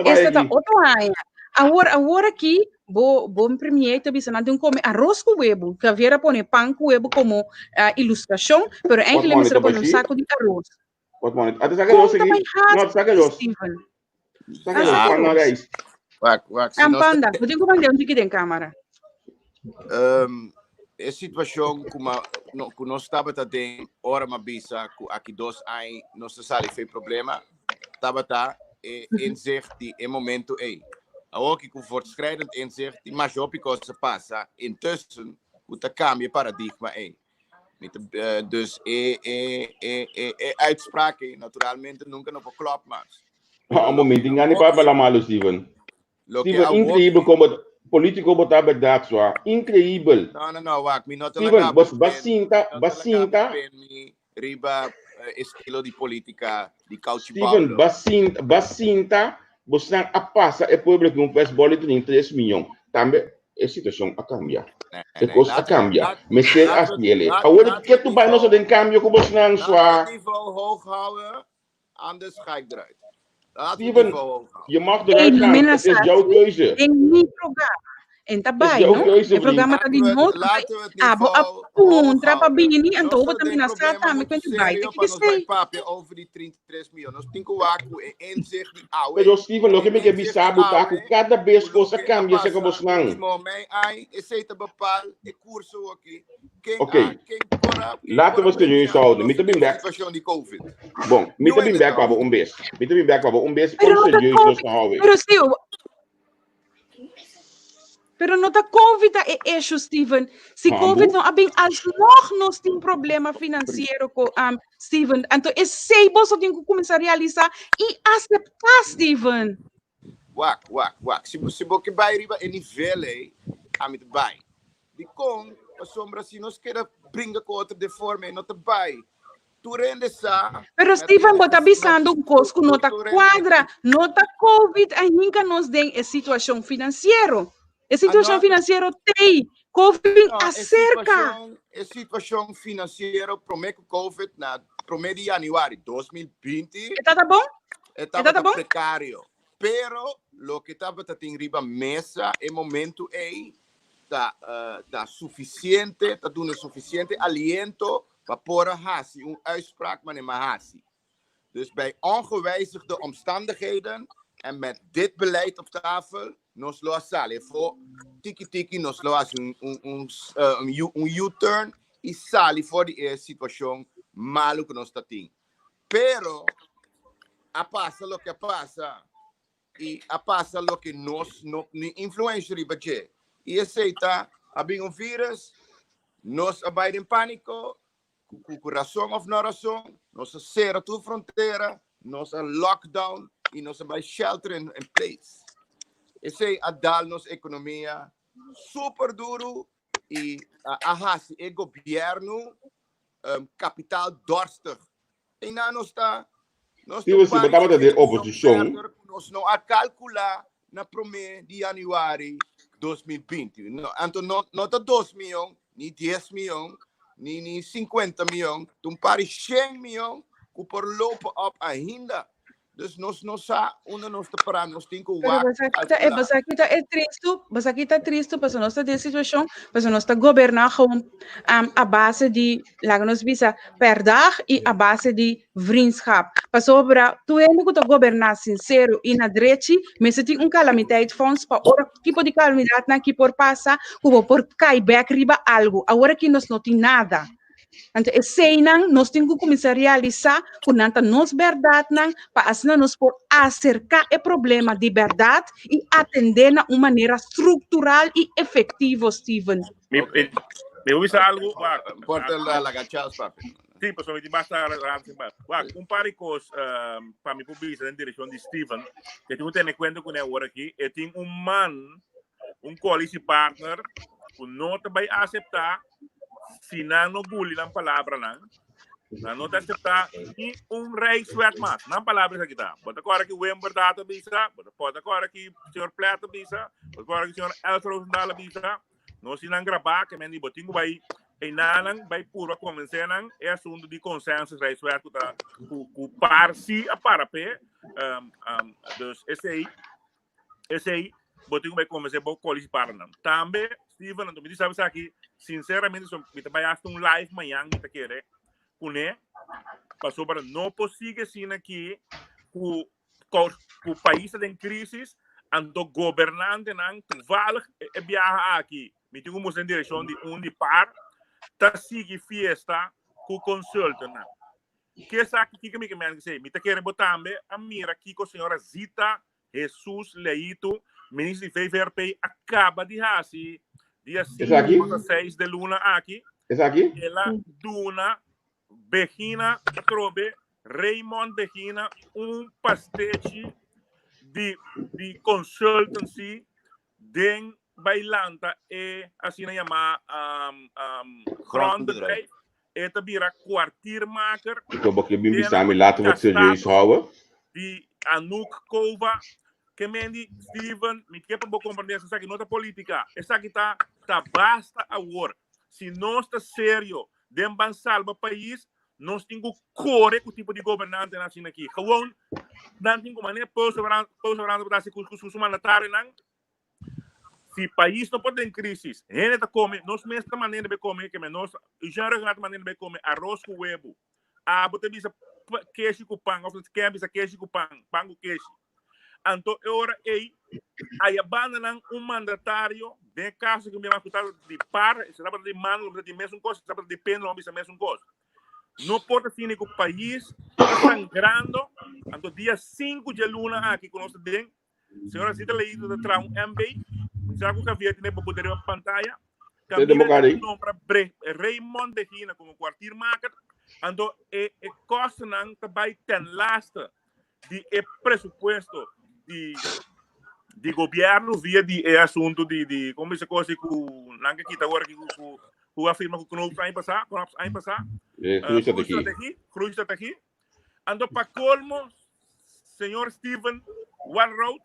Esta tá 8 anos. Agora aqui, bom premier também se não tem como arroz com huevo, que havia pôr pão com huevo como ilustração, pero em que ele põe saco de arroz. Até saca arroz aqui. Não, saca arroz. Saca arroz, pão não é isso. Ampanda, eu tenho que mandar onde que tem câmera. A situação que nós estava tem hora uma bisa, aqui 2 anos, não se sabe foi problema, estava inzicht em momento aí. Ook ik voortschrijdend inzicht, die maar op se passa. Intussen moet de cambio paradigma in. Dus uitspraken, naturalmente, nunca no klopt mas. Um momento, não é para malo, Steven. Steven, incrível como político botar verdade só. Incrível. Não, wacht, me not Steven, basinta. Riba estilo de política de caucho. Steven, basinta. Você a passa é pobre que faz boleto de 3 milhões. Também a situação a cambiar. A coisa a cambiar. Mas ser aquele. Agora que tu vai não tem cambio como você não só. Niveau hoog houden, anders ga ik eruit. Steven, je mag eruit gaan. Het is jouw keuze. In mijn programma. En daarbij, no? Programa tá de novo. Contra para bini, então vou também na sata, me quanto vai. Tem que ser. Over die 33 miljoen. Nós tem que waku inzicht die oude. Pero Steven, lo que me quer saber tá com cada vez coisa cambia, se como não. Momento ai, esse tá bepal, e curso aqui. Ok. Laten we serieus houden. Met de bimbek. Bom, met de bimbek waar we best. Met de bimbek waar we best. Serieus houden. Pero não tá Covid é eixo, Steven. Se Covid não bem alsnog nós tem problema financeiro com Steven. Então esse bolso tem que começar a realizar e aceitar, Steven. Wak. Se você vai riba em nível amit vai. De com a sombra se nós queira brincar com outra de forma não tá vai. Pero Steven bota bisando cosco nota quadra, nota Covid ainda nos tem a situação financeira. A situação financeira tem, Covid acerca. A situação financeira promete Covid na primeiro de janeiro de 2020. Tá bom? Estava precário. Pero lo que estava em riba mesa é momento tá suficiente, tá dando suficiente aliento para pôr hasi uitspraak, maar niet hasi. Dus bij ongewijzigde omstandigheden en met dit beleid op tafel, nos lo sale voor tiki nos lo as een U-turn e sale voor die situação malo que nós temos. Pero a passa lo que passa e a passa lo que nós não influencia ribaje. E aceita abing um vírus, nós abaixo em pânico, com razão ou não razão, nós cerra a fronteira, nós lockdown e nós abaixo shelter in place. Esse a dar nossa economia super duro e o governo capital dorstig. E na nós está se você botava de oposição, nós não a calcular na primeiro de janeiro 2020. Então não tá 2 milhões, nem 10 milhões, nem 50 milhões, tu pare 100 milhões que por lopen op ainda. Dus nós te parar, nós temos que Pero mas aqui tá triste, porque nós está de situação, porque nós está governar a base de laga nos bisa perder e a base de vriendschap. Para sobra, tu é que governar sincero e na direita, mas tem calamidade fonds para ora tipo de calamidade na que por passa, como por cair back riba algo. Agora que nós não tem nada. Então, esse nós temos que começar a realizar com nós verdade para assim nós por acercar o problema de verdade e atender de uma maneira estrutural e efetiva, Steven. Me ouvi algo? Porta la gachas, papi. Sim, pessoal, me basta compare coisas para me publicar na direção de Steven, que tu tem conta com ele agora aqui, e tem man, coalition partner, que não vai aceitar se não bully na palavra não te aceitar e rei suet mas na palavra aqui tá bota agora que o verdade bisa bota agora que o senhor plata bisa bota agora que o senhor Eltros dá bisa não se não gravar que mendi botinho vai e não vai pura convencer não é assunto de consenso rei suet que tá o parsi a parapé dus esse aí botinho vai convencer por colis para não também Steven tu me diz sabe aqui sinceramente me vai fazer live amanhã me tá querer com ele passou para não possível assim aqui o país em crise ando governante não toevallig viaja aqui me tenho uma direção de par tá sigue fiesta com consulta não que sabe que me dizer me tá querer botar a mira aqui com a senhora Zita Jesus Leito ministro de VVRP acaba de fazer dia 5 6 de luna aqui. Esse aqui? Ela duna Begina Trobe Raymond Begina pastete de consultancy den bailanta e assim chama grondbedrijf eta bira kwartiermaker. Então porque bim samen laten we het serieus houden. Die Anouk Kova que mendi Steven, me quer para compreender essa aqui nota política. Essa aqui tá basta awor. Se nós está sério, demban salva país, nós temos que correr com o tipo de governante assim aqui. Gewoon, não tem como maneira pouso para se humanitário não. Se país não pode ter crise, gente tá come, nós mesma maneira de comer que nós já regrata maneira de comer arroz com huevo. Botar bisa queijo com pão, ou quer bisa queijo com pão com queijo. Então, agora, aí abandonam mandatário, de caso que me vai custar de par, se dá para de mano, de mesmo coisa, se dá para de pena, não é mesmo coisa. Não pode ser que o país está sangrando, então, dia 5 de luna, aqui com nosso den, senhora Zita Leito de Traum MB, já que o havia tido para poder ver a pantalla, Camila compra Raymond Begina como quartiermaker, então, custa não também tem lasta de presupuesto de governo via de assunto de como essa coisa que não que agora que afirma que não vai passar cruz aqui ando para colmo senhor Steven Walroad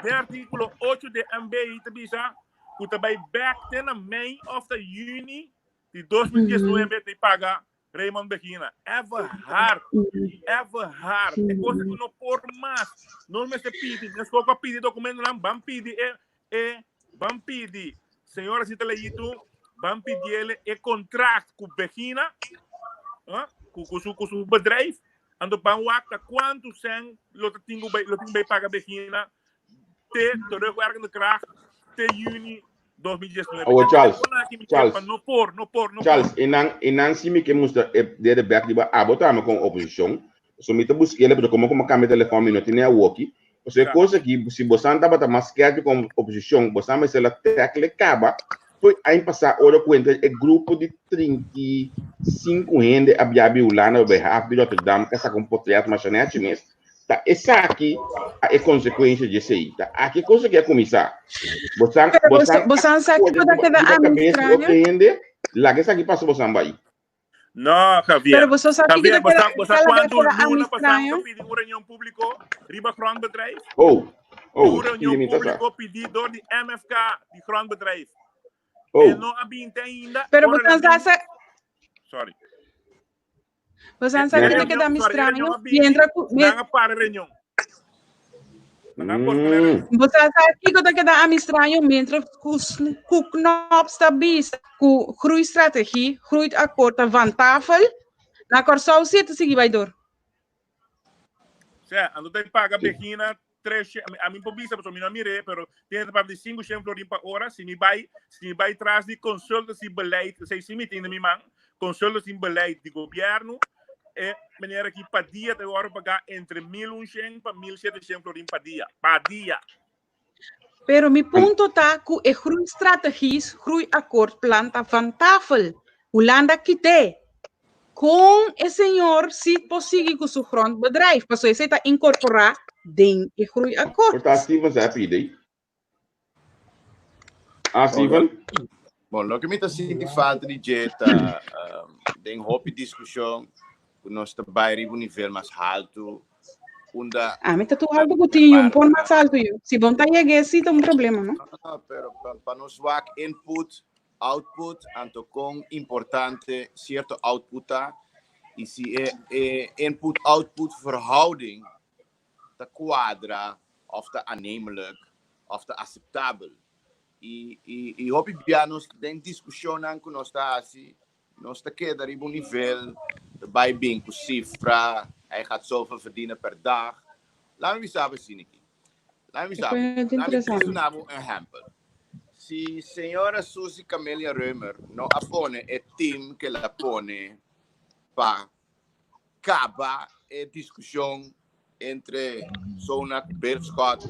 de artículo 8 de MBI tabisa que também back na May of the Juni de 2019 de pagar Raymond Begina, ever hard. É coisa que não por mais. Não me se pede, não estou pedir documento, não vão pedir, vão pedir. Senhora Zita Leito, vão pedir ele contrato com Begina, com seu bedrijf, Ando pan wakta quanto sen lo tingo bij paga begina te terugwerkende kracht te juni 2019. Oh, Charles. Charles, inang simi que musta de back di ba abota ma com oposição. So mi te busque ele como cambia telefone no tinha walkie. So é coisa que se você anda bata masquete com oposição, você mas ela tecle caba. Foi aí passar hora conta é grupo de 35 gente abiabi ulana be half de Rotterdam que essa com portreado machanete mesmo. Tá essa aqui é consequência de sei. Tá aqui coisa que é começar. Você sabe que pode quedar estranho. Lá que essa aqui passa você vai. No, Javier. Pero você sabe que quando Luna passava pedir uma reunião pública, riba grondbedrijf. Uma reunião pública pedido de MFK, de grondbedrijf. E não havia ainda. Pero você sabe. Sorry. Você sabe que queda estranho. Entra não para reunião. Você sabe que queda estranho, mientras o knop está bisa, com groeistrategie, groeiakkoord van tafel, na corso zit se vai dor. Sim, ando tem paga begina 3, a mim por bisa, porque eu não mirei, pero tem para de 5 florin per hora, se me vai traz de consultancy beleid, sei se me tem na minha mão, consultancy beleid de governo, e meneer aqui per dia te horen pagar entre 1.100 para 1.700 florin per dia. Pero mi punto está que é groeistrategies, groeiakkoord planta van tafel. Holanda quite. Com o senhor se possível com seu grondbedrijf. Mas você está incorporar dentro do groeiakkoord. Portanto, Steven, você é pedido. Steven? Bom, lo que me está sentindo falta de jeta, tem hobby discussão, nós trabalhamos em nível mais alto. Me está tudo algo gotinho, um pouco mais alto. Se bom tá chegar, sim, tem problema, não? Não, pero para nós ver input, output, anto com importante certo output e se é input-output verhouding te quadra of te aannemelijk of te acceptabel. E hobby nós tem discussão com nós tá assim, nós tá que dar um nível bij bem com cifra, hij gaat zoveel verdienen per dag. Laten we samen zien aqui. Laten we samen. Laten we nou een exemplo. Si senhora Suzy Camelia Römer não apone o team que ela pone para acabar a discussão entre Zona Bergschot,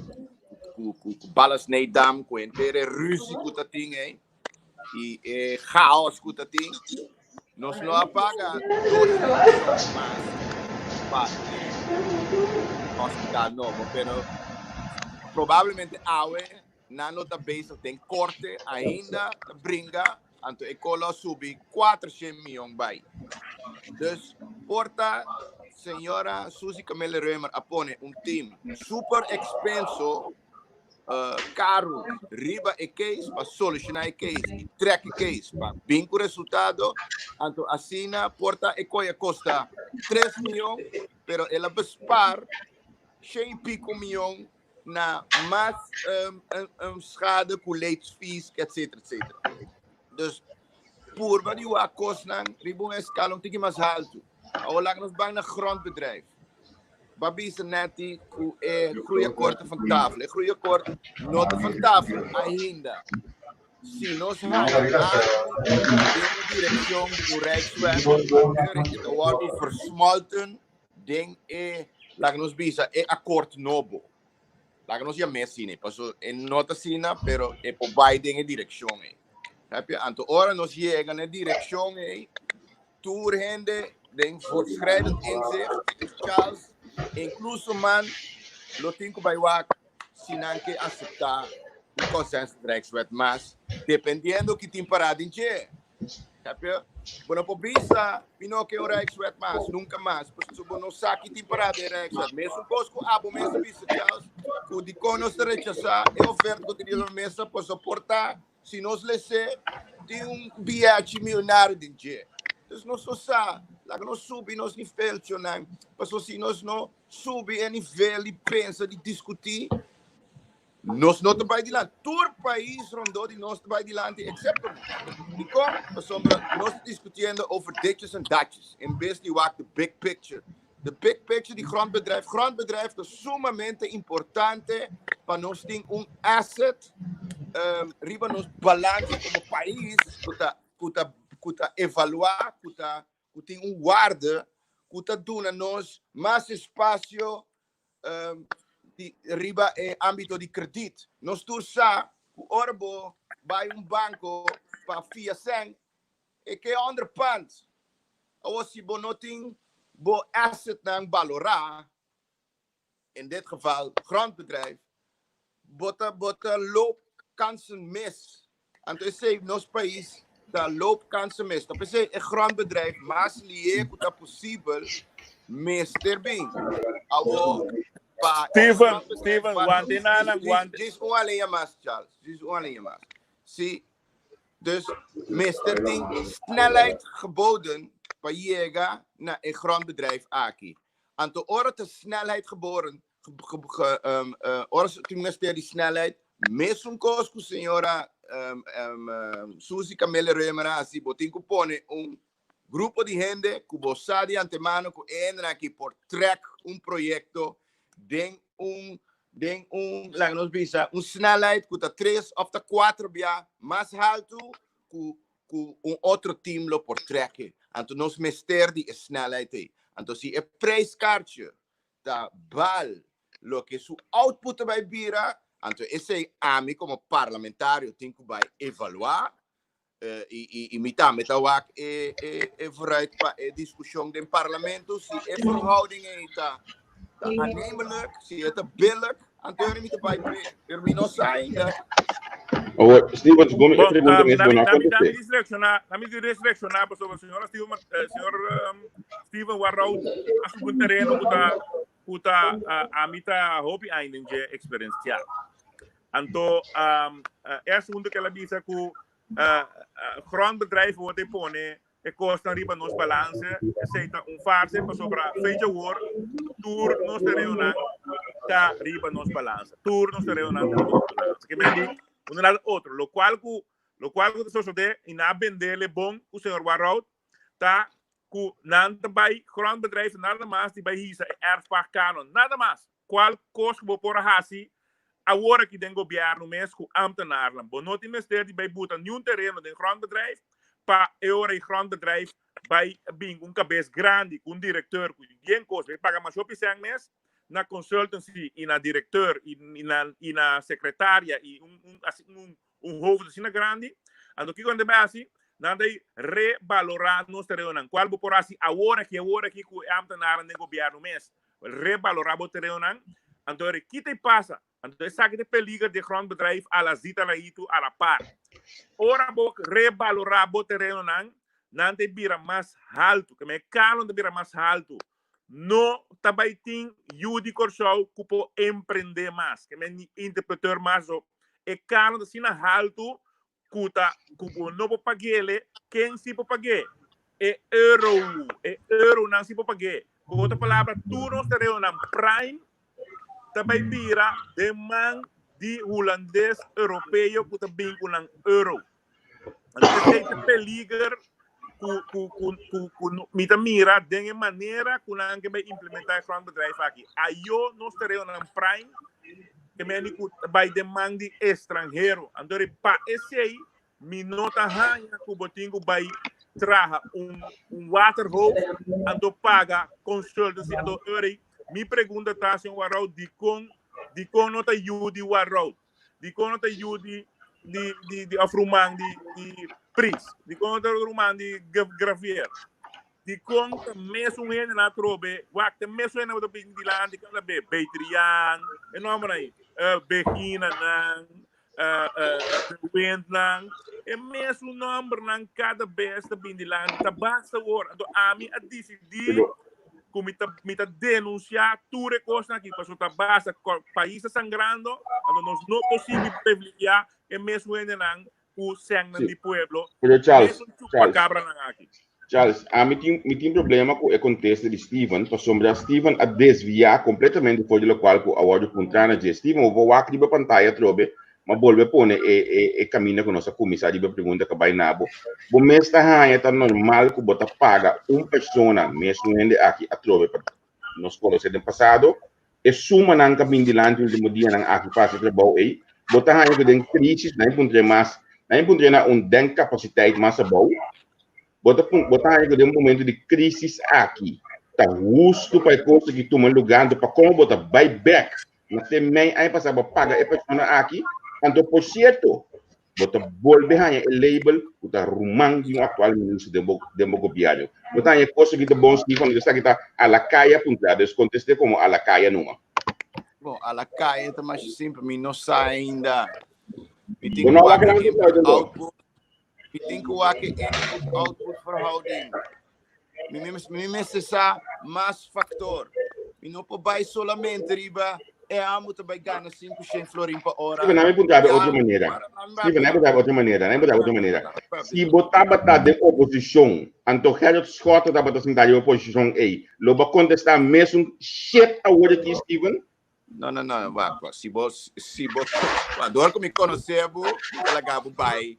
com Balas Needam, com entre Rusie que tá tinha e chaos que tá tinha. Nós não apagamos 2 mais para o hospital novo, pero provavelmente na nota base tem corte ainda brinca, então a cola subir 400 milhões by. Dus porta senhora Suzy Camelia Römer apone team super expenso, caro, riba e case para solucionar e case e track case para bem com resultado. Então assina porta e coia custa 3 milhões, pero ela bespar 100 e pico milhões na mais schade com leidfees, etc. Dus por wat je wat kost na ribon escala um tique mais alto. Ao lá nos bang na grondbedrijf. Babi is net die groeiakkoord van tafel. Groeiakkoord nota van tafel ainda. Se nós vamos de direção do Rijksweg, het wordt versmalten, ding lá nos bisa akkoord nobo. Lá nos ja messi ne, paso en nota sina, pero por Biden direção Anto ora nos chega na direção tour hende den voortschrijdend inzicht, Charles, incluso man, lo tenho bij wak, sinanke aceitar o consenso do Rijkswet, mas dependendo que tem parado em dia, sabe? Bueno, por bisa, não que o Rijkswet mais, nunca mais, porque se não sabe que tem parado em Rijkswet, mesmo cosco abo mesmo bisa, Charles, o de conos de rechazar, é oferta que teria na mesa para suportar, se nós lesse, tem bilhete milionário de dia. Dus nós só sabe, lá que nós subi nos níveis, mas se nós não subi a nível de pensa, de discutir, nós não estamos de lá. Todo país rondou de nós estamos de lá, exceto e como nós discutindo over ditjes en datjes, em vez de wat the big picture. de big picture de grondbedrijf. Grondbedrijf is sumamente importante para nós ter asset, riba nos balance como país, que evaluar, que tem waarde, que dona nós mais espaço de riba âmbito de crédito. Nós tursa, o orbo vai banco para fia sem, e que underpand, ou se bonoting bo asset nang valorar, in dit geval grondbedrijf, bota loopkansen mis. En toen zei ons país dat loopkansen mis. Dat is een grondbedrijf, maar lié dat possibel mis terbing. Steven, want Dit alleen maar, Charles. Dit alleen maar. Zie, dus meester ding snelheid geboden para llegar naar een grondbedrijf aquí. En te oren de snelheid geboren, oren te die snelheid, meestal koos ku senhora Suzy Camille Remera, assim, botin ku pone grupo de gente que bossa de antemano que entra aqui por track proyecto den lang nos bisa, snelheid que tá 3 of 4 via mais alto que outro team lo por track. Então nós mester die snelheid aí. Então se é prijskaartje da bal lo que su output vai vira, então esse a mim como parlamentário tenho que vai evaluar e metawak vooruit para a discussão do parlamento se é verhouding está aannemelijk, se é billig, então eu me vai terminar saindo. Oh, Steven, como Bom, pergunta mesmo não na me acontece. direcionar para o senhor Steven Warrow, a seu terreno que a mita hobby ainda de experiencial. Então, é a segunda que ela diz que grondbedrijf wordt pone e costa riba nos balance aceita farse para sobra feita awor tour nos terreno ta riba nos balance tour nos terreno que me diz um lado outro lo qual que so de ina vendele bom o senhor Warrow tá ku nanta by grondbedrijf nada mais die by hisa erfpacht kanon nada mais qual cost bo por hasi agora que tem governo mês com ambtenaren, bom não tem mestre de bij boeten nieuw terreno de grondbedrijf, para euro e grondbedrijf bij bing cabeça grande, diretor com geen kost, we paga maar op zijn mês, na consultancy e na diretor e na secretária e hoofd assim grande, então que quando é assim, nada revalorar nos terreno, qual por assim agora que com ambtenaren de governo mês, revalorar o terreno, então o que te passa? Então, essa que peliga de grondbedrijf a la zita la itu a la par. Ora bok revalorar o terreno não te vira mais alto, que me calo de vira mais alto. No também tem judi corsau que pode empreender mais, que me interpretar mais o e calo de sina alto que não pode pagar, quem se pode pagar? E euro não se pode pagar. Com outra palavra, tu não terreno prime também vira demanda de holandês europeu que também com euro. Então, esse peligro que mira de maneira que não vai implementar grondbedrijf aqui. Aí nós teremos prime que vai demanda de estrangeiro. Então, para esse aí, minota hanha que o botinho vai trazer water hole, então paga consultancy, então me pergunta tá se Warrow de con nota yudi Warrow de con nota yudi de afrumang de pris de con nota afrumang de gravier de con mesmo ele na trobe wakte mesmo ele do bing dilan de kala be betrian enorme aí begina nang wind nang e mesmo number nang cada besta bing dilan tá basta wor do ami a decidir comita denunciar tu recosta aqui para sua base país sangrando quando nós não conseguimos privilegiar e mesmo ainda não o sangue do pueblo Charles, a mim tem problema com o contexto de Steven, para sombra Steven a desviar completamente depois do qual o award contra de Steven eu vou aqui para pantalla trobe mas volve pone e caminha com nossa comissária de pergunta que vai nabo o mês tá normal que bota paga pessoa mesmo ainda aqui a trobe nos conhecemos no passado, e suma ng kabindilan último dia ng aqui fase trabalho aí, botar aí que tem crise, não encontrei mais, não encontrei na den capacidade mais bom, botar aí que tem momento de crise aqui, tá justo para conseguir tomar lugar para como botar buyback, mas também aí passava paga e para aqui, então por certo, botar volver aí o label, botar rumang yung atual ministro de governo, botar aí conseguir de bons que quando está kita a la calle puntados conteste como a la calle numa. Bom, a la calle tá mais simples, me não sai ainda. Me tem Não, que output, me tem que input-output verhouding. Me necessita mais factor. Me não pode buy solamente riba, a muito vai ganhar 500 florin por hora. Não me perguntar de outra maneira. Steven, não é outra maneira. Se botar batalha de oposição, então Gerard Scott tá batendo da oposição aí, logo contestar mesmo shit a hora que Steven. Não, vá. Se você, adoro que me conhecebo, ela acaba pai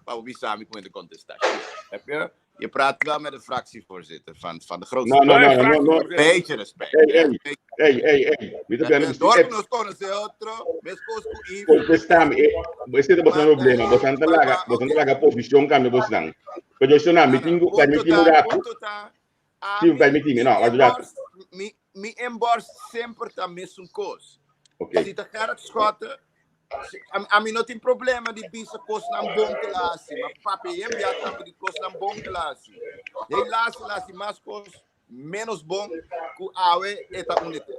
para o bisa me poder contestar. Je praat wel met de fractievoorzitter van de grootste. Não. Beetje respect. Ei. Door nos conhecer outro, mas conosco contestar-me. Esse é o problema. Você não larga posição que me você não. Porque eu não me tenho que me tirar. Sim, vai me tirar. Não, ajudar. Me embolsa sempre a mesma coisa. Okay. Se tá cara de escota, a mim não tem problema de bisa coisa na bom classe, mas papi enviar também de coisa na bom classe. E classe mais coisa menos bom que a awe eta unite.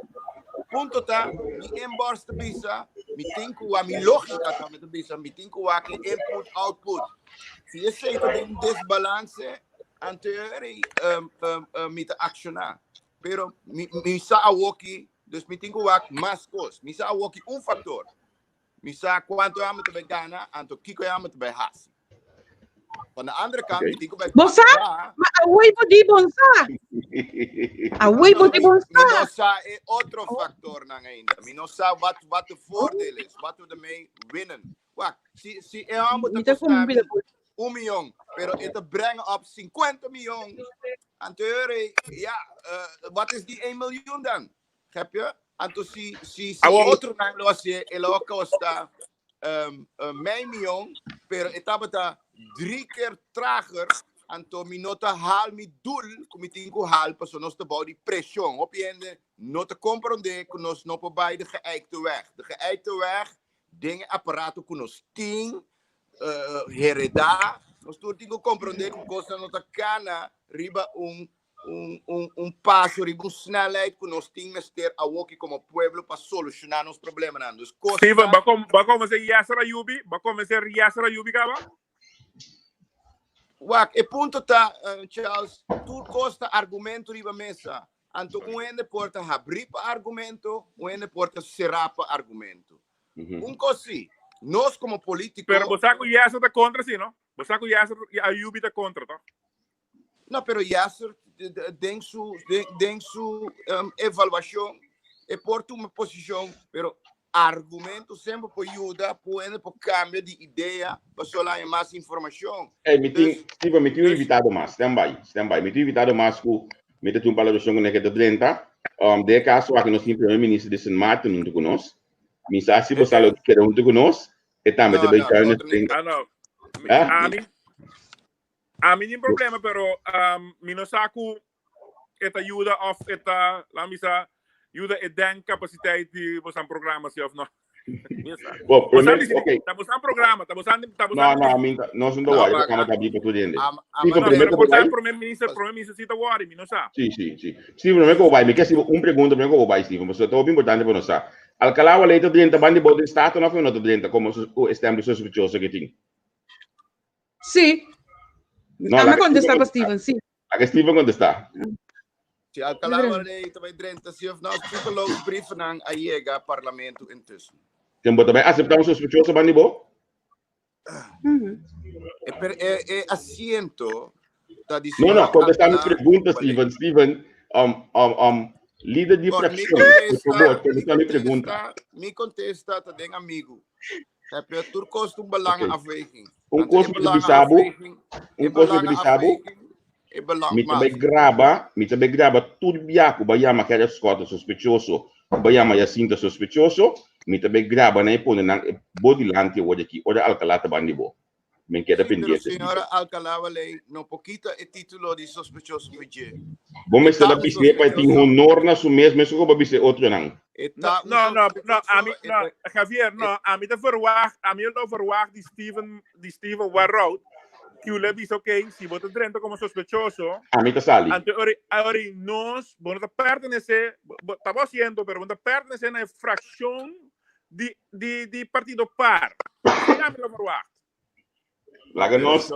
Ponto tá, me embolsa de bisa, me tem que a minha lógica também de bisa, me tem que a input output. Se esse aí tem desbalance, anterior me tá accionar. Pero mi sa awoki, dus mi tengo wak mas kos. Mi sa awoki factor. Mi sa quanto amo te gana, anto Kiko amo te hasi. Van de andere kant, mi tengo bij Bonsa? Maar away po di bonsa. Away po di bonsa. Mi no sa e otro factor na ainda. Mi no sa wat de voordeel is, wat we ermee winnen. Wak, si amo te costar 1 miljoen, pero het brengen op 50 miljoen. Anterior, ja, wat is die 1 miljoen dan? Heb je? Anto si outro nanglo assim, ela costa meio miljoen, pero etapa tá 3 keer trager. Anto minota haal mi doel, como tingo haal, para nós te bouwen die pressão. Op je ende, not te compreender, que nós não bij de geëikte weg. De geëikte weg, dingen apparaten, que nós ting, heredar. Nós tingo compreender que coisa não tá cana, riba passo, riba snelheid, que nós temos que ter a walkie como pueblo para solucionar os problemas. Steven, vai começar a Yubi? Vai começar a Yubi, cara? Wak, e ponto tá, Charles, tu costa argumento riba mesa. Anto ende porta abrir argumento, ende porta cerrar argumento. Cosi, nós como políticos... Pero você conhece da contra, sim, não? Você conhece a Yubi da contra, tá? Não, pero Yasser tem sua avaliação e porta uma posição, pero argumento sempre pode ajudar, pode cambiar de ideia, para solar mais informação. Me tinha invitado mais, stand-by. Me tinha invitado mais com me tinha uma palavra que de 30. De caso aqui nós temos o primeiro-ministro de São Martin junto conosco. Me sabe se você quer junto conosco, e também de a mí no hay problema, pero mi no saco esta ayuda of esta la misa ayuda e den capaciteit de você programa se of no. Estamos en programa, estamos no son do worry, vamos a abrir para tu gente. Primeiro-ministro cita worry, mi no sa. Sí. Steve, no me go vai, me quer pergunta, me go vai, Steve, mas é muito importante para nós. Alcalá leite dentro bandi bode stato não foi nota dentro como o estambre sospechoso que tem. Sim. Não me contestar para Steven, sim. A Steven contestar. Se Alcalá leite também dentro, se nós psicólogos brieven aan a parlamento intussen. Quem bota bem aceitar um sospechoso bandi bo? É assento da Não, contestar minha pergunta, Steven, líder de fração, por favor, contestar minha pergunta. Me contesta, tá bem amigo. Heb je toekomst een belangenafweging? Een kost met de Bissabo? é belang Mita mais. be graba tudo biaco, bayama que era escota sospechoso, bayama ya cinta sospechoso, mita be graba na ipone nang bodilante hoje aqui, ora alcalata bandibo. Men queda Sim, pero pendiente. senhora Alcalá lei não pouquita é título de sospechoso fugiu. Bom, mas se ela bisne para ter honor na sua mesma, isso como bisne outro não. No, Javier, no, a mí te verwacht, a mí no verwacht die Steven Warroad, que le dice, ok, si vos te trento como sospechoso, A mí te sale. ante ori nos, vos no te pertenece, estamos haciendo, pero vos no te pertenece a una fracción de partido par. Sí, a mí lo verwacht. Laga nós.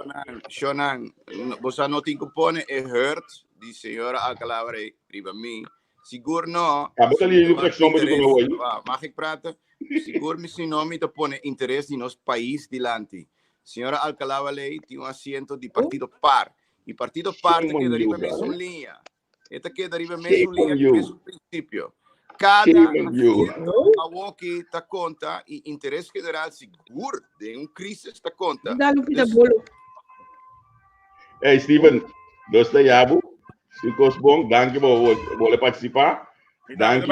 Shonan, você não tem cupone, é hurt, de senhora Alcalá riba mim. Seguro não. Acabou ali a fracção do meu aí. Mag ik praten? Seguro me se não me te pone interesse em nosso país dilante. Senhora Alcalá tem assento de partido par. E partido par te queda riba mesmo linha. Esta queda riba mesmo linha que mesmo princípio. Cada awor que está conta e interesse federal seguro de crise está conta. Hey Steven, dosta Yabu, ficou bom, danke por participar. Danke,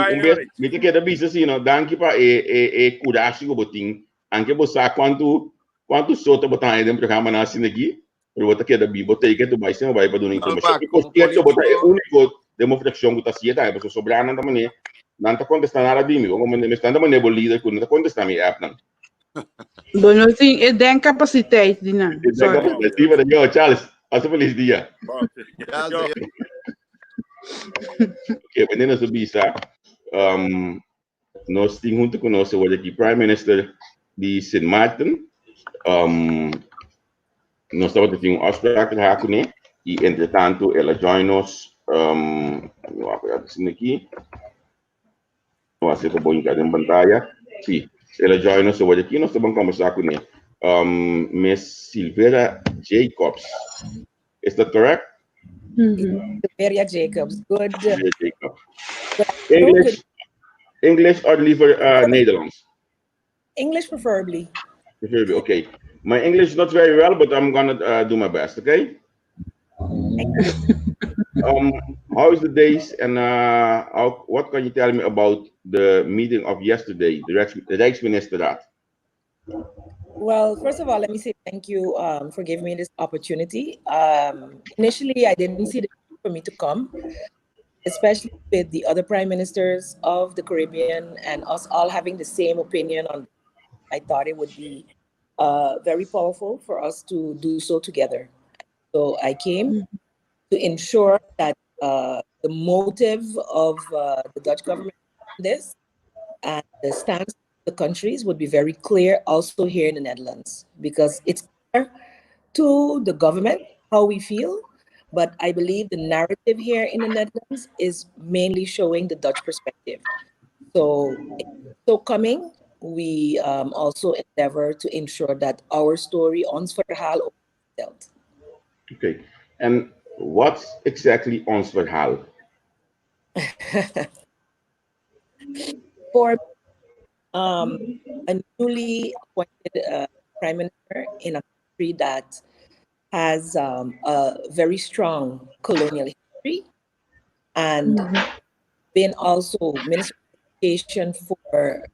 me te queda bisa assim, não? Danke para coragem que botin. Anche você quanto sota botar aí dentro do programa na assim aqui, para você queda bi, botei que tu vai ser vai para dar informação. Porque se tu botar é único demonstração que tá assim, tá? Porque sobrar nada maneira. Não está contestando nada de mim, como me está dando maneira líder, não está contestando minha app não. Bom, não tem capacidade de não. Charles, hasta feliz dia. Ok, menina sa bisa, nós temos junto conosco hoje aqui Prime Minister de Sint Maarten. Nós estamos tendo uma afspraak gehad, né? E entretanto, ela join nos, vou apagar isso aqui. Vou fazer para botar em pantalla. Sim, ela join nos hoje aqui. Nós estamos conversando com ela. Miss Silvera Jacobs. Is that correct? Silveria Jacobs. Good. English or liever Nederlands? English preferably. Preferably, okay. My English is not very well, but I'm gonna do my best, okay? How is the days and what can you tell me about the meeting of yesterday, the Rijksministerraad? Well, first of all, let me say thank you for giving me this opportunity. Initially, I didn't see the need for me to come, especially with the other prime ministers of the Caribbean and us all having the same opinion on. I thought it would be very powerful for us to do so together. So I came to ensure that the motive of the Dutch government on this and the stance the countries would be very clear also here in the Netherlands, because it's clear to the government how we feel, but I believe the narrative here in the Netherlands is mainly showing the Dutch perspective. So coming, we also endeavor to ensure that our story, ons verhaal, is told. Okay, and what's exactly ons verhaal? For a newly appointed prime minister in a country that has a very strong colonial history and been also Minister of Education for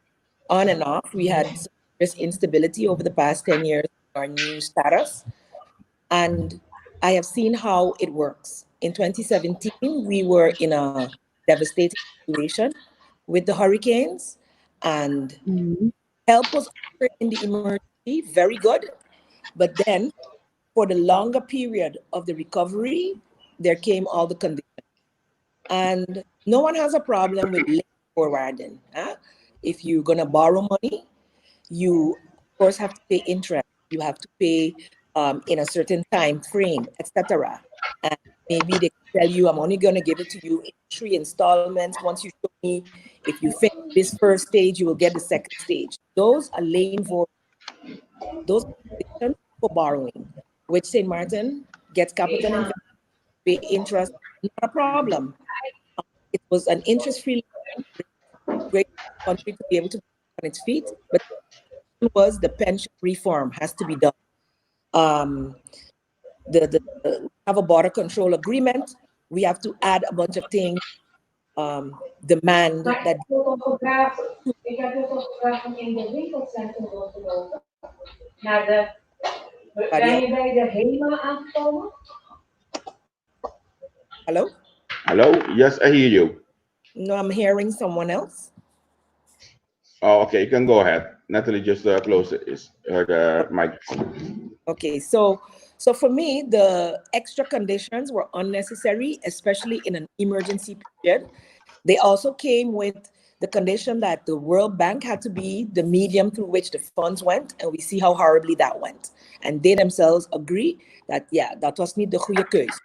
on and off. We had serious instability over the past 10 years in our new status. And I have seen how it works. In 2017, we were in a devastating situation with the hurricanes, and help was offered in the emergency, very good. But then for the longer period of the recovery, there came all the conditions. And no one has a problem with late forwarding. If you're gonna borrow money, you of course have to pay interest. You have to pay in a certain time frame, etc. And maybe they tell you, I'm only gonna give it to you in 3 installments. Once you show me, if you finish this first stage, you will get the second stage. Those are lane for those conditions for borrowing, which St. Martin gets capital investment, pay interest, not a problem. It was an interest-free loan, great country to be able to be on its feet, but it was the pension reform has to be done. we have a border control agreement. We have to add a bunch of things, demand that. Hello? Hello? Yes, I hear you. No, I'm hearing someone else. Oh, okay, you can go ahead. Natalie just closed her microphone. Okay, so for me, the extra conditions were unnecessary, especially in an emergency period. They also came with the condition that the World Bank had to be the medium through which the funds went, and we see how horribly that went. And they themselves agree that, yeah, that was niet de goede keus.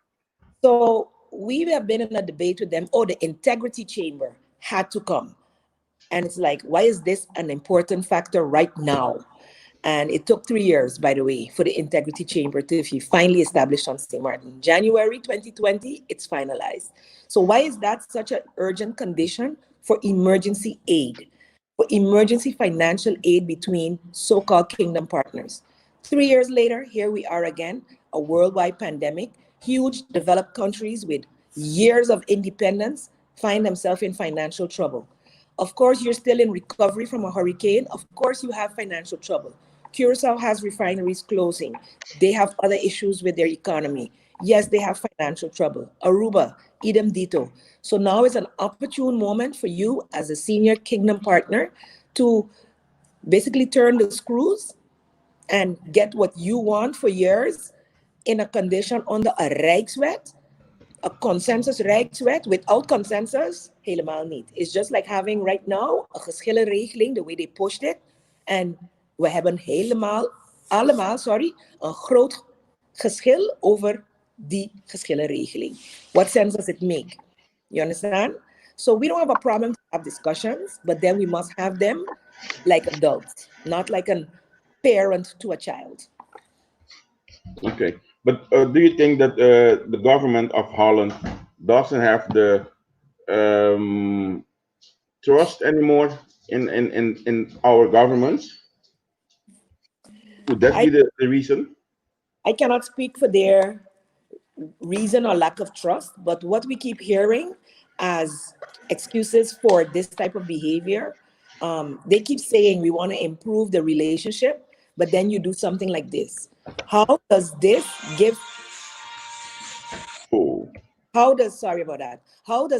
So we have been in a debate with them. Oh, the integrity chamber had to come. And it's like, why is this an important factor right now? And it took 3 years, by the way, for the integrity chamber to be finally established on St. Martin. January 2020, it's finalized. So why is that such an urgent condition for emergency aid, for emergency financial aid between so-called kingdom partners? 3 years later, here we are again, a worldwide pandemic. Huge developed countries with years of independence find themselves in financial trouble. Of course, you're still in recovery from a hurricane. Of course, you have financial trouble. Curacao has refineries closing. They have other issues with their economy. Yes, they have financial trouble. Aruba, idem dito. So now is an opportune moment for you as a senior kingdom partner to basically turn the screws and get what you want for years in a condition under a Rijkswet, a consensus Rijkswet. Without consensus, helemaal niet. It's just like having right now a geschillenregeling, the way they pushed it. And we hebben allemaal, een groot geschil over die geschillenregeling. What sense does it make? You understand? So we don't have a problem to have discussions, but then we must have them like adults, not like a parent to a child. Okay, but do you think that the government of Holland doesn't have the trust anymore in our governments? Would that be the reason? I cannot speak for their reason or lack of trust, but what we keep hearing as excuses for this type of behavior, they keep saying we want to improve the relationship, but then you do something like this. How does this give? Oh. How does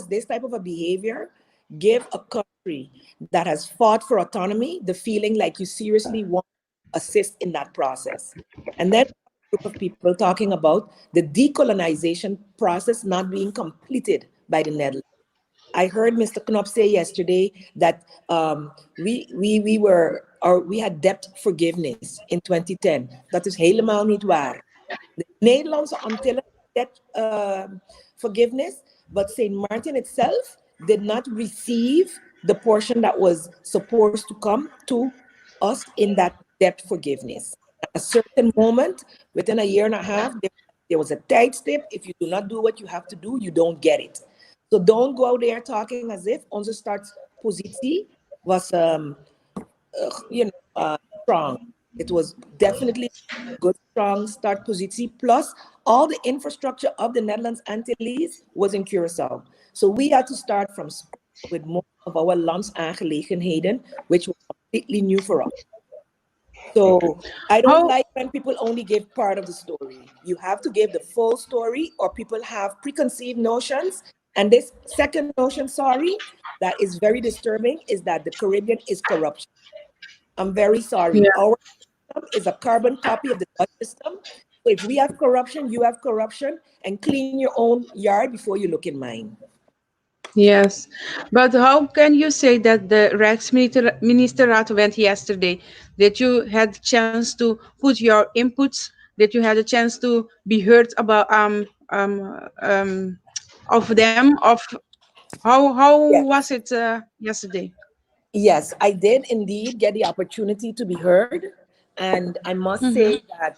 this type of a behavior give a country that has fought for autonomy the feeling like you seriously want to assist in that process? And then a group of people talking about the decolonization process not being completed by the Netherlands. I heard Mr. Knop say yesterday that we had debt forgiveness in 2010. Dat is helemaal niet waar. De Nederlandse Antillen debt forgiveness, but St. Martin itself did not receive the portion that was supposed to come to us in that debt forgiveness. At a certain moment, within a year and a half, there was a tight step. If you do not do what you have to do, you don't get it. So don't go out there talking as if onze startpositie was, strong. It was definitely a good, strong start position. Plus, all the infrastructure of the Netherlands Antilles was in Curacao. So we had to start from scratch with most of our landsaangelegenheden, which was completely new for us. So I don't like when people only give part of the story. You have to give the full story, or people have preconceived notions. And this second notion, that is very disturbing, is that the Caribbean is corruption. I'm very sorry. Yeah. Our system is a carbon copy of the Dutch system. So if we have corruption, you have corruption, and clean your own yard before you look in mine. Yes, but how can you say that the Rijksministerraad went yesterday, that you had the chance to put your inputs, that you had a chance to be heard about of them, of how yes. Was it yesterday? Yes, I did indeed get the opportunity to be heard, and I must say that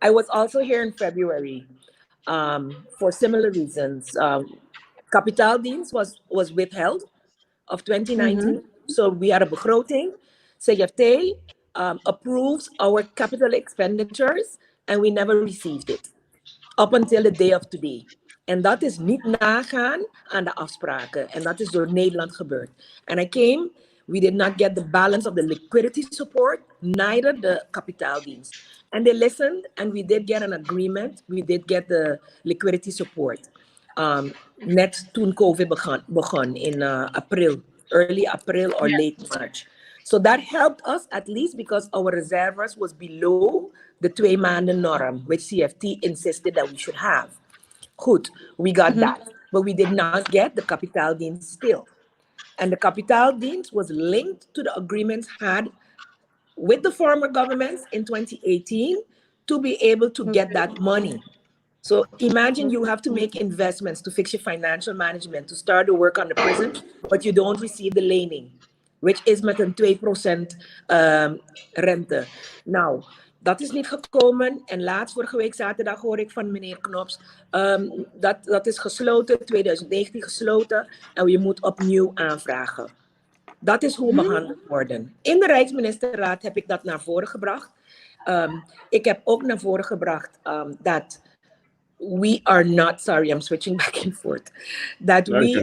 I was also here in February for similar reasons. Kapitaaldienst was withheld of 2019, so we had a begroting. CFT approves our capital expenditures and we never received it. Up until the day of today. En dat is niet nagaan aan de afspraken. En dat is door Nederland gebeurd. And I came, we did not get the balance of the liquidity support, neither the kapitaaldienst. And they listened, and we did get an agreement. We did get the liquidity support. Net toen COVID begon in April, early April or late March. So that helped us at least because our reserves was below the 2 maanden norm, which CFT insisted that we should have. Goed, we got that. But we did not get the kapitaaldienst still. And the kapitaaldienst was linked to the agreements had with the former governments in 2018 to be able to get that money. So imagine you have to make investments to fix your financial management, to start to work on the prison, but you don't receive the lening, which is met een 2% rente. Nou, dat is niet gekomen. En laatst vorige week zaterdag hoor ik van meneer Knops, dat is gesloten, 2019 gesloten. En je moet opnieuw aanvragen. Dat is hoe we behandeld worden. In de Rijksministerraad heb ik dat naar voren gebracht. Ik heb ook naar voren gebracht dat we are not, sorry, I'm switching back and forth, that we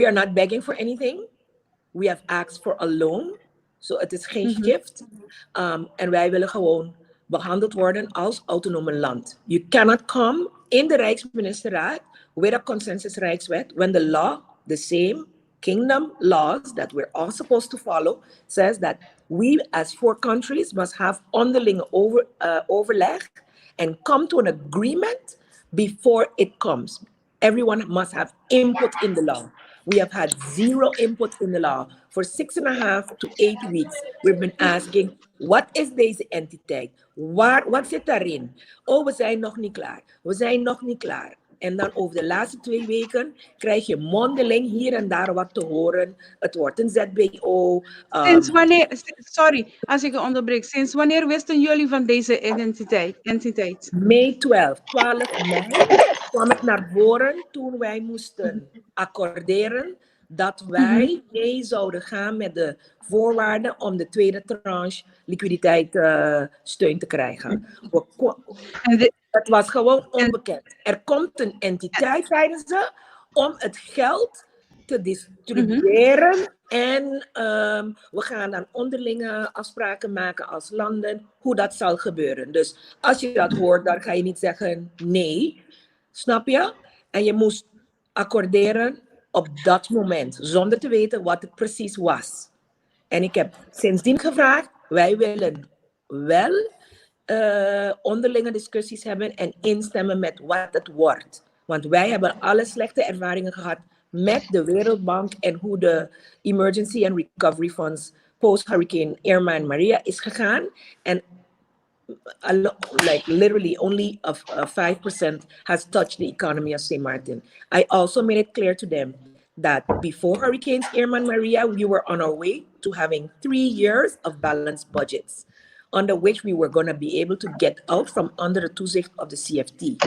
are not begging for anything. We have asked for a loan. So het is geen gift. En wij willen gewoon behandeld worden als autonome land. You cannot come in de Rijksministerraad with a consensus Rijkswet when the law, the same kingdom laws that we're all supposed to follow, says that we as 4 countries must have onderlinge overleg and come to an agreement before it comes. Everyone must have input in the law. We have had 0 input in the law. For 6.5 to 8 weeks, we've been asking, wat is deze entiteit? Wat zit daarin? Oh, we zijn nog niet klaar. We zijn nog niet klaar. En dan over de laatste 2 weken krijg je mondeling hier en daar wat te horen. Het wordt een ZBO. Sinds wanneer, sorry als ik onderbreek, sinds wanneer wisten jullie van deze entiteit? Mei 12 mei kwam het naar voren toen wij moesten accorderen dat wij mee zouden gaan met de voorwaarden om de tweede tranche liquiditeit steun te krijgen. Het was gewoon onbekend. Er komt een entiteit, zeiden ze, om het geld te distribueren. En we gaan dan onderlinge afspraken maken als landen hoe dat zal gebeuren. Dus als je dat hoort, dan ga je niet zeggen nee. Snap je? En je moest accorderen op dat moment, zonder te weten wat het precies was. En ik heb sindsdien gevraagd, wij willen wel onderlinge discussies hebben en instemmen met wat het wordt. Want wij hebben alle slechte ervaringen gehad met de Wereldbank en hoe de Emergency and Recovery Funds post-Hurricane Irma en Maria is gegaan. En like literally only 5% has touched the economy of St. Martin. I also made it clear to them that before Hurricanes Irma and Maria, we were on our way to having 3 years of balanced budgets, under which we were going to be able to get out from under the toezicht of the CFT.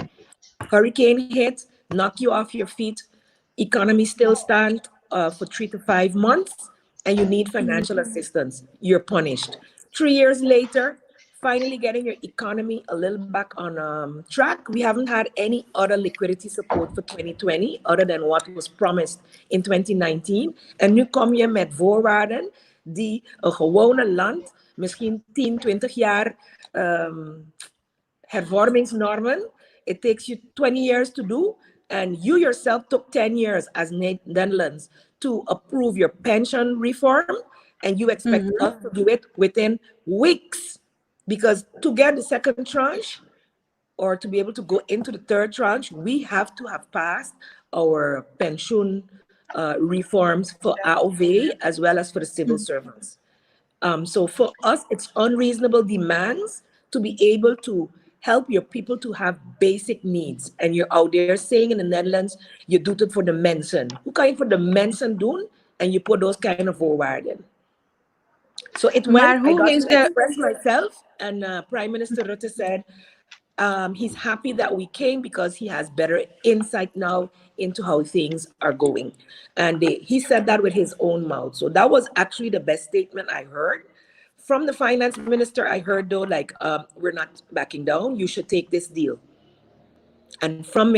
Hurricane hit, knock you off your feet, economy still stand for 3 to 5 months, and you need financial assistance. You're punished. 3 years later, finally getting your economy a little back on track. We haven't had any other liquidity support for 2020, other than what was promised in 2019. En nu kom je met voorwaarden die een gewone land, misschien 10, 20 jaar hervormingsnormen. It takes you 20 years to do. And you yourself took 10 years as Netherlands to approve your pension reform. And you expect us to do it within weeks. Because to get the second tranche, or to be able to go into the third tranche, we have to have passed our pension reforms for AOV as well as for the civil servants. So for us, it's unreasonable demands to be able to help your people to have basic needs. And you're out there saying in the Netherlands, you do it for the mensen. Hoe kan je voor de mensen doen? And you put those kind of voorwaarden. So it went, I got to express myself, and Prime Minister Rutte said he's happy that we came because he has better insight now into how things are going. And he said that with his own mouth. So that was actually the best statement I heard From the finance minister, I heard though, like, we're not backing down. You should take this deal. And from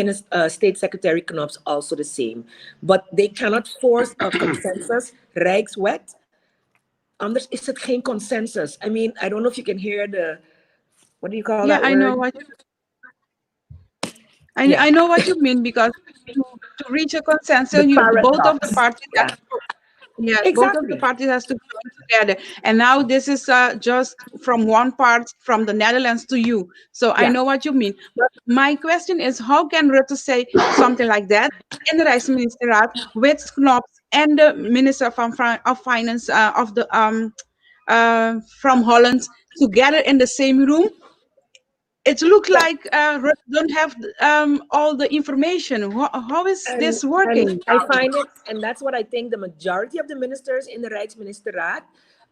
State Secretary Knops, also the same. But they cannot force a consensus, Rijkswet. Anders is het geen consensus. I mean, I don't know if you can hear what do you call that word? I know what I know what you mean, because to reach a consensus, both of the parties have to, both of the parties has to join together. And now this is just from one part, from the Netherlands to you. So I know what you mean. But my question is, how can Rutte say something like that in the Rijksministeraat with Knops and the Minister of Finance of the from Holland together in the same room? It looks like Rutte don't have all the information. How is this working? And I find it, and that's what I think the majority of the ministers in the Rijksministeraat,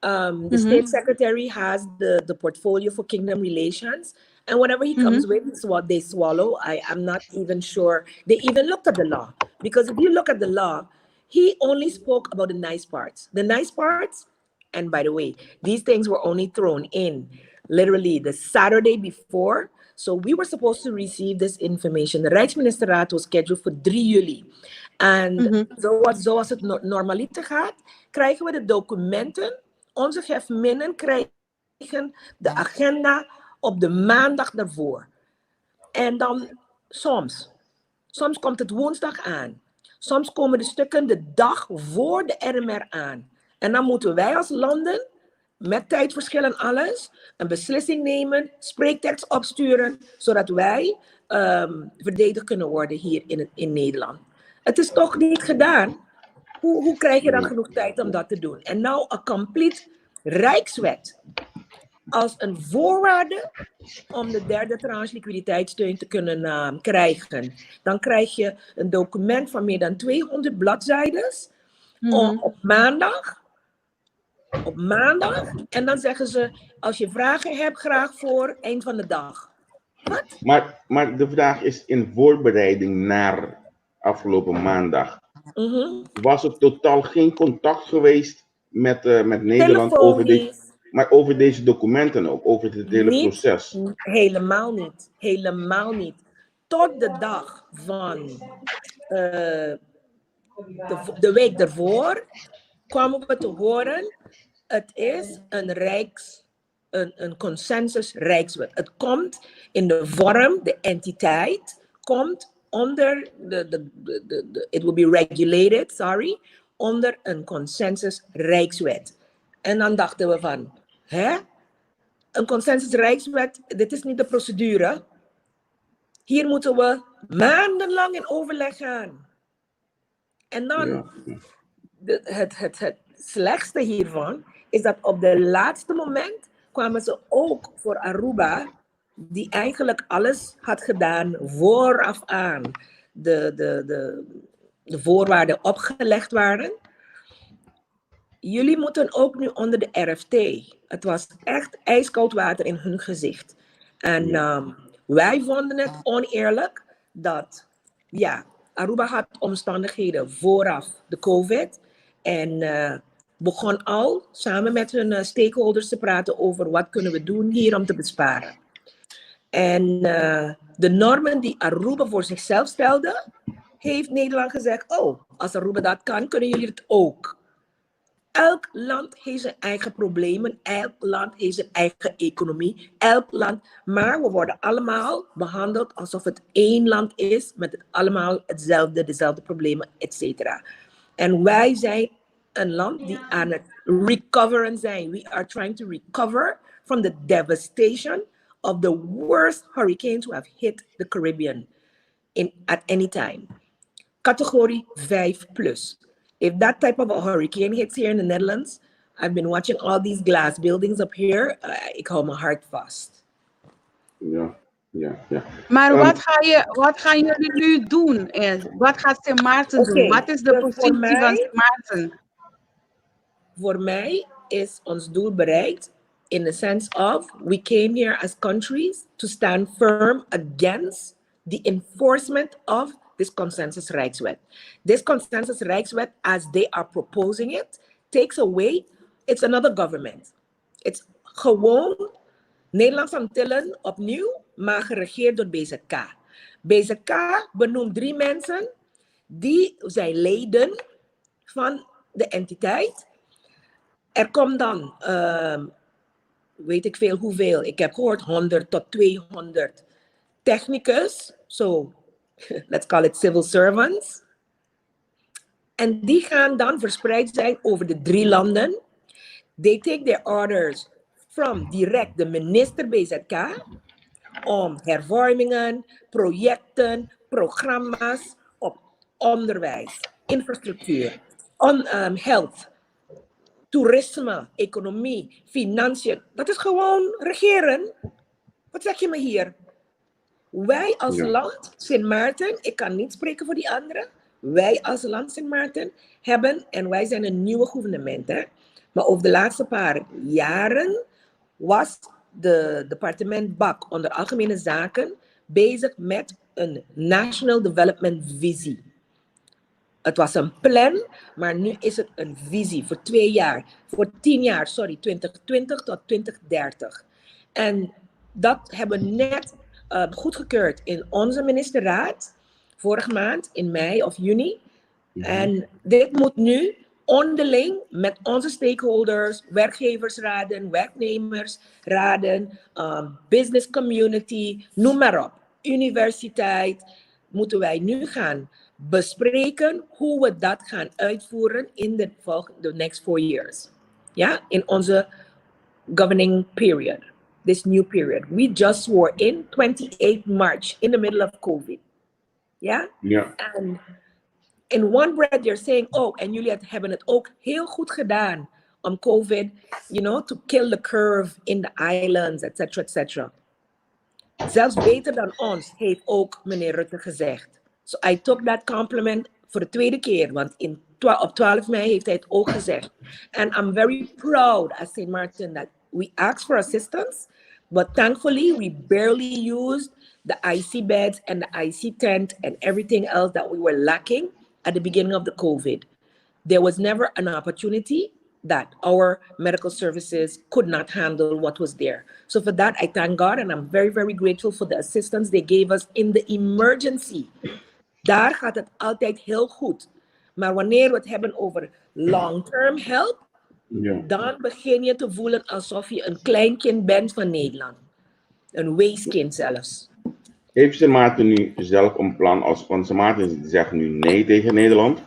the state secretary has the portfolio for kingdom relations, and whatever he comes with is what they swallow. I am not even sure. They even looked at the law, because if you look at the law, he only spoke about the nice parts. The nice parts, and by the way, these things were only thrown in literally the Saturday before. So we were supposed to receive this information. The Rijksministeraat was scheduled for 3 juli. En zoals het normaliter gaat, krijgen we de documenten. Onze gefminnen krijgen de agenda op de maandag daarvoor. En dan soms komt het woensdag aan. Soms komen de stukken de dag voor de RMR aan. En dan moeten wij als landen, met tijdverschil en alles, een beslissing nemen, spreektekst opsturen, zodat wij verdedigd kunnen worden hier in Nederland. Het is toch niet gedaan. Hoe krijg je dan genoeg tijd om dat te doen? En nou een complete Rijkswet als een voorwaarde om de derde tranche liquiditeitssteun te kunnen krijgen. Dan krijg je een document van meer dan 200 bladzijden op maandag. Op maandag. En dan zeggen ze, als je vragen hebt, graag voor eind van de dag. Wat? Maar de vraag is, in voorbereiding naar afgelopen maandag, was er totaal geen contact geweest met Nederland over deze documenten ook, over het hele proces? Helemaal niet. Helemaal niet. Tot de dag van de week ervoor kwamen we te horen, het is een consensus Rijkswet. Het komt in de vorm, de entiteit, komt onder it will be regulated, onder een consensus Rijkswet. En dan dachten we van, een consensus Rijkswet, dit is niet de procedure. Hier moeten we maandenlang in overleg gaan. En dan, het slechtste hiervan is dat op de laatste moment kwamen ze ook voor Aruba, die eigenlijk alles had gedaan vooraf aan de voorwaarden opgelegd waren. Jullie moeten ook nu onder de RFT. Het was echt ijskoud water in hun gezicht. En wij vonden het oneerlijk dat, Aruba had omstandigheden vooraf de COVID. En begon al samen met hun stakeholders te praten over wat kunnen we doen hier om te besparen. En de normen die Aruba voor zichzelf stelde, heeft Nederland gezegd, als Aruba dat kan, kunnen jullie het ook. Elk land heeft zijn eigen problemen, elk land heeft zijn eigen economie, elk land. Maar we worden allemaal behandeld alsof het één land is, met allemaal dezelfde problemen, etc. En wij zijn een land die aan het recoveren zijn. We are trying to recover from the devastation of the worst hurricanes who have hit the Caribbean at any time. Categorie 5+. If that type of a hurricane hits here in the Netherlands, I've been watching all these glass buildings up here. Ik hou mijn hart vast. Ja. Maar wat gaan jullie nu doen? Wat gaat Sint Maarten doen? Wat is de positie van Sint Maarten? Voor mij is ons doel bereikt in the sense of we came here as countries to stand firm against the enforcement of this consensus Rijkswet. This consensus Rijkswet, as they are proposing it, takes away, it's another government. It's gewoon Nederlandse Antillen opnieuw, maar geregeerd door BZK. BZK benoemt 3 mensen die zijn leden van de entiteit. Er komt dan, weet ik veel hoeveel, ik heb gehoord 100 tot 200 technicus, so let's call it civil servants. En die gaan dan verspreid zijn over de 3 landen. They take their orders from direct de minister BZK om hervormingen, projecten, programma's op onderwijs, infrastructuur, health, toerisme, economie, financiën. Dat is gewoon regeren. Wat zeg je me hier? Wij als land, Sint Maarten, ik kan niet spreken voor die anderen. Wij als land Sint Maarten hebben, en wij zijn een nieuwe gouvernement, hè? Maar over de laatste paar jaren was de departement BAK onder Algemene Zaken bezig met een National Development Visie. Het was een plan, maar nu is het een visie voor 2 jaar, voor 10 jaar, 2020 tot 2030. En dat hebben we net goedgekeurd in onze ministerraad, vorige maand in mei of juni. En dit moet nu onderling met onze stakeholders, werkgeversraden, werknemersraden, business community, noem maar op, universiteit, moeten wij nu gaan bespreken hoe we dat gaan uitvoeren in de next 4 years. Ja, in onze governing period, this new period. We just swore in 28 March, in the middle of COVID. Ja? Ja. And in one breath you're saying, oh, en jullie hebben het ook heel goed gedaan om COVID, to kill the curve in the islands, et cetera. Zelfs beter dan ons, heeft ook meneer Rutte gezegd. So I took that compliment voor de tweede keer, want op 12 mei heeft hij het ook gezegd. And I'm very proud as St. Martin that we asked for assistance, but thankfully we barely used the IC beds and the IC tent and everything else that we were lacking at the beginning of the COVID. There was never an opportunity that our medical services could not handle what was there. So for that, I thank God and I'm very, very grateful for the assistance they gave us in the emergency. Daar gaat het altijd heel goed. Maar wanneer we het hebben over long-term help, dan begin je te voelen alsof je een kleinkind bent van Nederland. Een weeskind zelfs. Heeft Sint Maarten nu zelf een plan als, want Sint Maarten zegt nu nee tegen Nederland.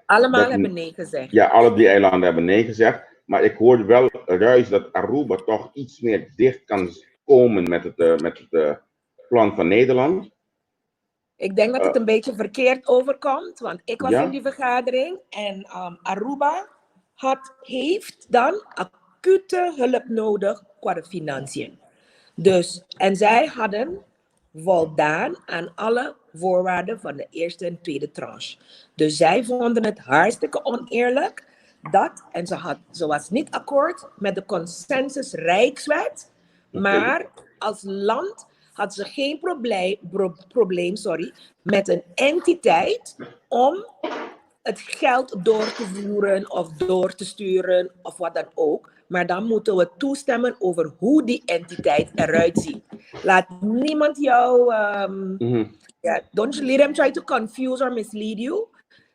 Allemaal hebben nee gezegd. Ja, alle 3 eilanden hebben nee gezegd. Maar ik hoorde wel ruis dat Aruba toch iets meer dicht kan komen met het plan van Nederland. Ik denk dat het een beetje verkeerd overkomt, want ik was in die vergadering en Aruba heeft dan acute hulp nodig qua de financiën. Dus, en zij hadden voldaan aan alle voorwaarden van de eerste en tweede tranche. Dus zij vonden het hartstikke oneerlijk dat, en ze was niet akkoord met de consensus Rijkswet, maar als land had ze geen probleem met een entiteit om het geld door te voeren of door te sturen of wat dan ook. Maar dan moeten we toestemmen over hoe die entiteit eruit ziet. Laat niemand jou... don't let them try to confuse or mislead you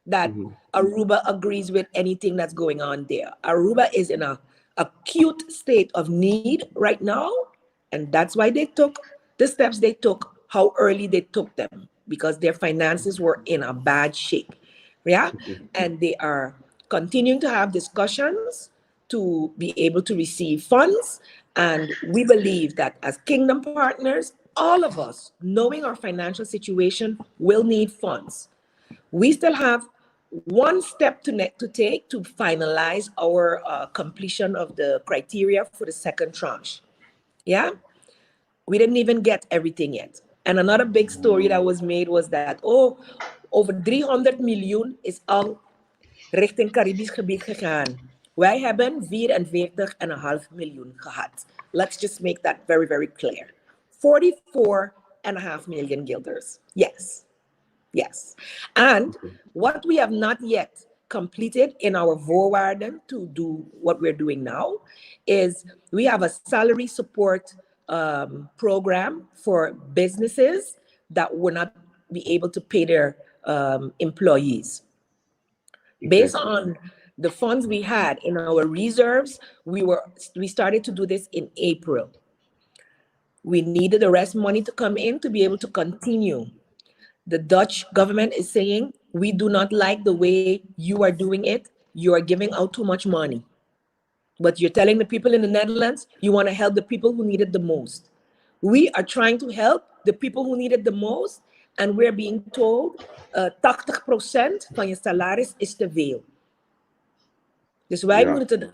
that Aruba agrees with anything that's going on there. Aruba is in an acute state of need right now. And that's why they took the steps they took, how early they took them. Because their finances were in a bad shape. Yeah? And they are continuing to have discussions to be able to receive funds. And we believe that as Kingdom partners, all of us, knowing our financial situation, will need funds. We still have one step to take to finalize our completion of the criteria for the second tranche. Yeah? We didn't even get everything yet. And another big story that was made was that, over 300 miljoen is al richting Caribisch gebied gegaan. Wij hebben 44,5 miljoen gehad. Let's just make that very, very clear. 44.5 million guilders. Yes. And what we have not yet completed in our voorwaarden to do what we're doing now is we have a salary support program for businesses that will not be able to pay their employees. Based on the funds we had in our reserves, we started to do this in April. We needed the rest money to come in to be able to continue. The Dutch government is saying, we do not like the way you are doing it. You are giving out too much money. But you're telling the people in the Netherlands, you want to help the people who need it the most. We are trying to help the people who need it the most. And we're being told 80% van je salaris is te veel. Dus wij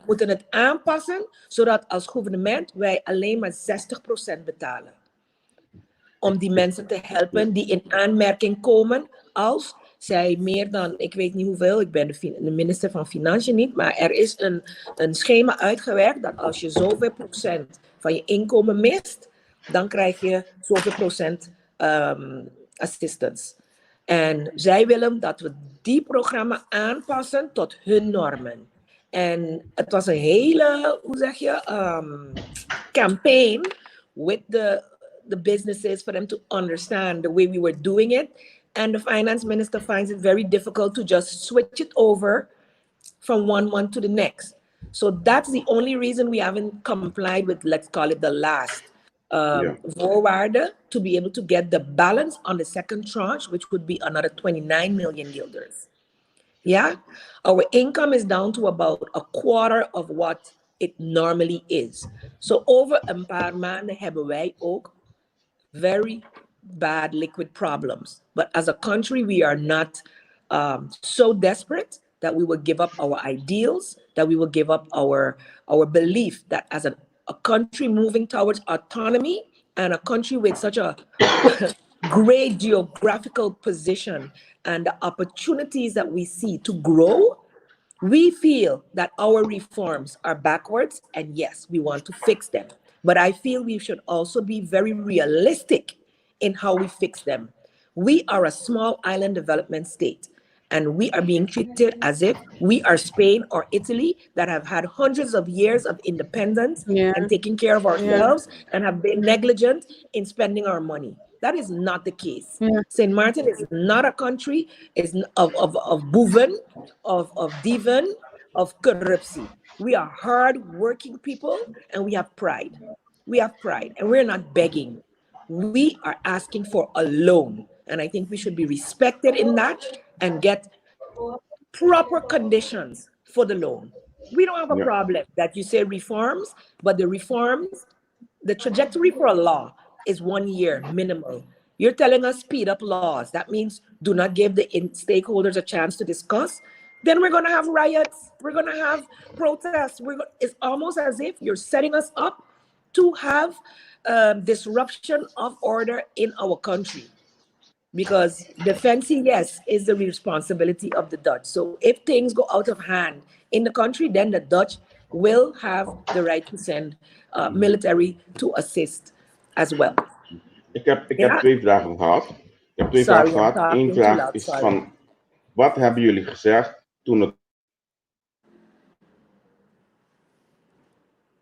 moeten het aanpassen, zodat als gouvernement wij alleen maar 60% betalen. Om die mensen te helpen die in aanmerking komen als zij meer dan, ik weet niet hoeveel, ik ben de minister van Financiën niet, maar er is een schema uitgewerkt dat als je zoveel procent van je inkomen mist, dan krijg je zoveel procent assistance. En zij willen dat we die programma aanpassen tot hun normen. En het was een hele, hoe zeg je, campaign with the businesses for them to understand the way we were doing it. And the finance minister finds it very difficult to just switch it over from one month to the next. So that's the only reason we haven't complied with, let's call it the last voorwaarden, to be able to get the balance on the second tranche, which would be another 29 million guilders. Yeah, our income is down to about a quarter of what it normally is. So over een paar maanden hebben wij ook very bad liquid problems. But as a country, we are not so desperate that we will give up our ideals, that we will give up our belief that as a country moving towards autonomy and a country with such a great geographical position and the opportunities that we see to grow, we feel that our reforms are backwards, and yes, we want to fix them. But I feel we should also be very realistic in how we fix them. We are a small island development state, and we are being treated as if we are Spain or Italy that have had hundreds of years of independence and taking care of ourselves and have been negligent in spending our money. That is not the case. St. Martin is not a country of boeven, of dieven, of corruptie. We are hard-working people, and we have pride. We have pride, and we're not begging. We are asking for a loan, and I think we should be respected in that and get proper conditions for the loan. We don't have a problem that you say reforms, but the reforms, the trajectory for a law is 1 year minimal. You're telling us speed up laws. That means do not give the stakeholders a chance to discuss. Then we're going to have riots. We're going to have protests. It's almost as if you're setting us up to have disruption of order in our country. Because defending, yes, is the responsibility of the Dutch. So if things go out of hand in the country, then the Dutch will have the right to send military to assist as well. Ik heb twee vragen gehad. Eén vraag is van, wat hebben jullie gezegd toen het...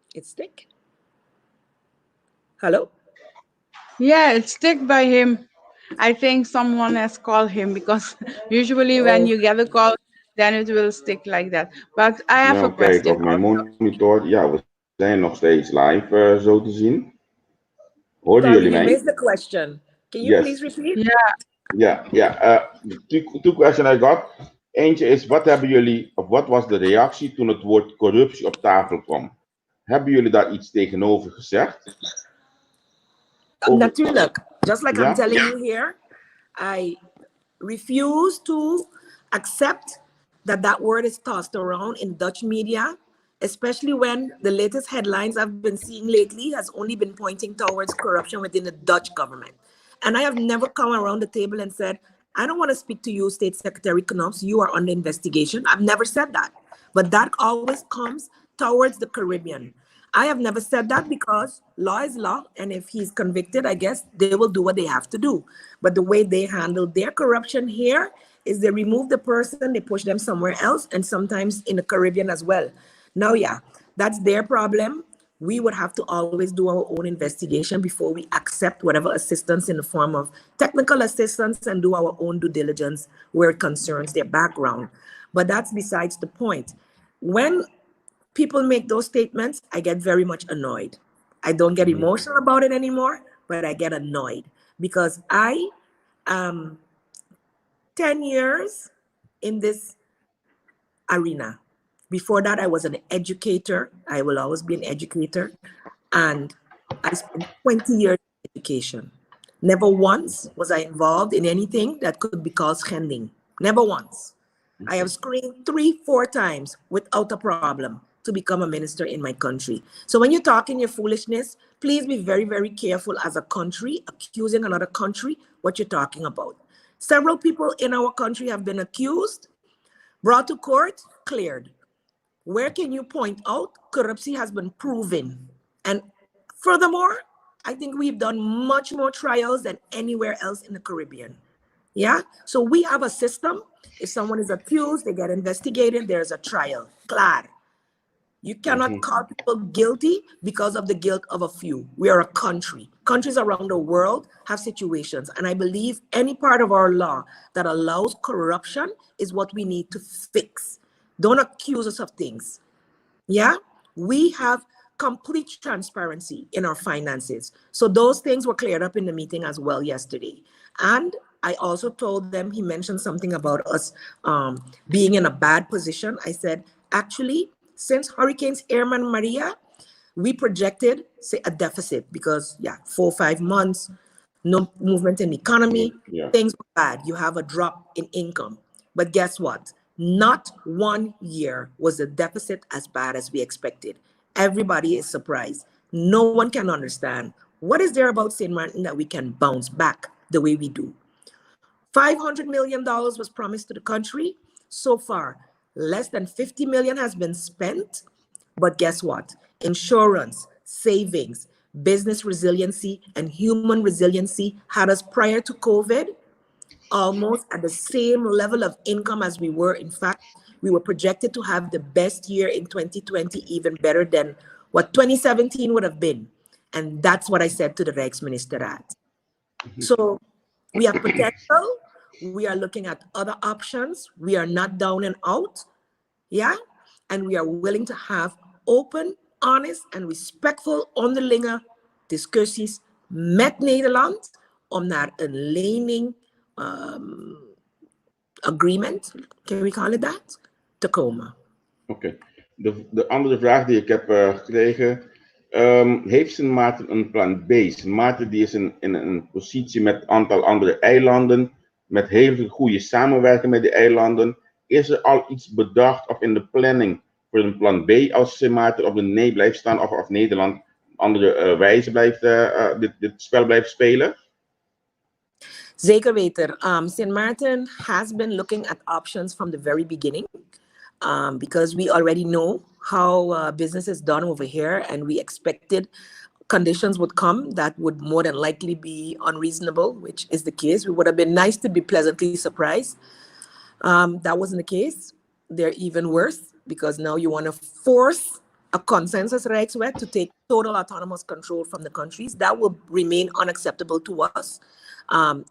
It's stick. Hello? Yeah, it's stick by him. I think someone has called him because usually when you get a call, then it will stick like that. But I have a question. Kijk, op mijn monitor, ja, we zijn nog steeds live, zo te zien. Hoorden jullie mij? You missed the question. Can you please repeat? Two questions I got. Eentje is, wat was de reactie toen het woord corruptie op tafel kwam? Hebben jullie daar iets tegenover gezegd? Natuurlijk. Just like I'm telling you here, I refuse to accept that word is tossed around in Dutch media, especially when the latest headlines I've been seeing lately has only been pointing towards corruption within the Dutch government. And I have never come around the table and said, I don't want to speak to you, State Secretary Knops, you are under investigation. I've never said that. But that always comes towards the Caribbean. I have never said that because law is law. And if he's convicted, I guess they will do what they have to do. But the way they handle their corruption here is they remove the person, they push them somewhere else, and sometimes in the Caribbean as well. Now, yeah, that's their problem. We would have to always do our own investigation before we accept whatever assistance in the form of technical assistance and do our own due diligence where it concerns their background. But that's besides the point. When people make those statements, I get very much annoyed. I don't get emotional about it anymore, but I get annoyed because I am 10 years in this arena. Before that, I was an educator. I will always be an educator. And I spent 20 years in education. Never once was I involved in anything that could be called schending. Never once. I have screened 3-4 times without a problem to become a minister in my country. So when you're talking your foolishness, please be very, very careful as a country, accusing another country what you're talking about. Several people in our country have been accused, brought to court, cleared. Where can you point out corruption has been proven? And furthermore, I think we've done much more trials than anywhere else in the Caribbean. Yeah, so we have a system. If someone is accused, they get investigated, there's a trial. Claro. You cannot call people guilty because of the guilt of a few. We are a country. Countries around the world have situations. And I believe any part of our law that allows corruption is what we need to fix. Don't accuse us of things. Yeah, we have complete transparency in our finances. So those things were cleared up in the meeting as well yesterday. And I also told them, he mentioned something about us being in a bad position. I said, actually, since Hurricanes Irma and Maria, we projected, say, a deficit because, 4 or 5 months, no movement in the economy, things were bad. You have a drop in income. But guess what? Not 1 year was the deficit as bad as we expected. Everybody is surprised. No one can understand what is there about St. Martin that we can bounce back the way we do. $500 million was promised to the country. So far, less than 50 million has been spent. But guess what? Insurance, savings, business resiliency, and human resiliency had us prior to COVID almost at the same level of income as we were. In fact, we were projected to have the best year in 2020, even better than what 2017 would have been. And that's what I said to the Rijksministeraat. So we have potential. We are looking at other options. We are not down and out. Yeah. And we are willing to have open, honest, and respectful onderlinge discussies met Nederland om naar een lening agreement, can we call it that, te komen. Oké. De andere vraag die ik heb gekregen, heeft Sint Maarten een plan B? Sint Maarten die is in een positie met een aantal andere eilanden, met heel veel goede samenwerking met die eilanden. Is er al iets bedacht of in de planning voor een plan B als Sint Maarten op de nee blijft staan of Nederland op andere wijze blijft dit spel blijft spelen? Zeker weten. St. Martin has been looking at options from the very beginning because we already know how business is done over here, and we expected conditions would come that would more than likely be unreasonable, which is the case. It would have been nice to be pleasantly surprised. That wasn't the case. They're even worse because now you want to force a consensus Rijkswet to take total autonomous control from the countries. That will remain unacceptable to us.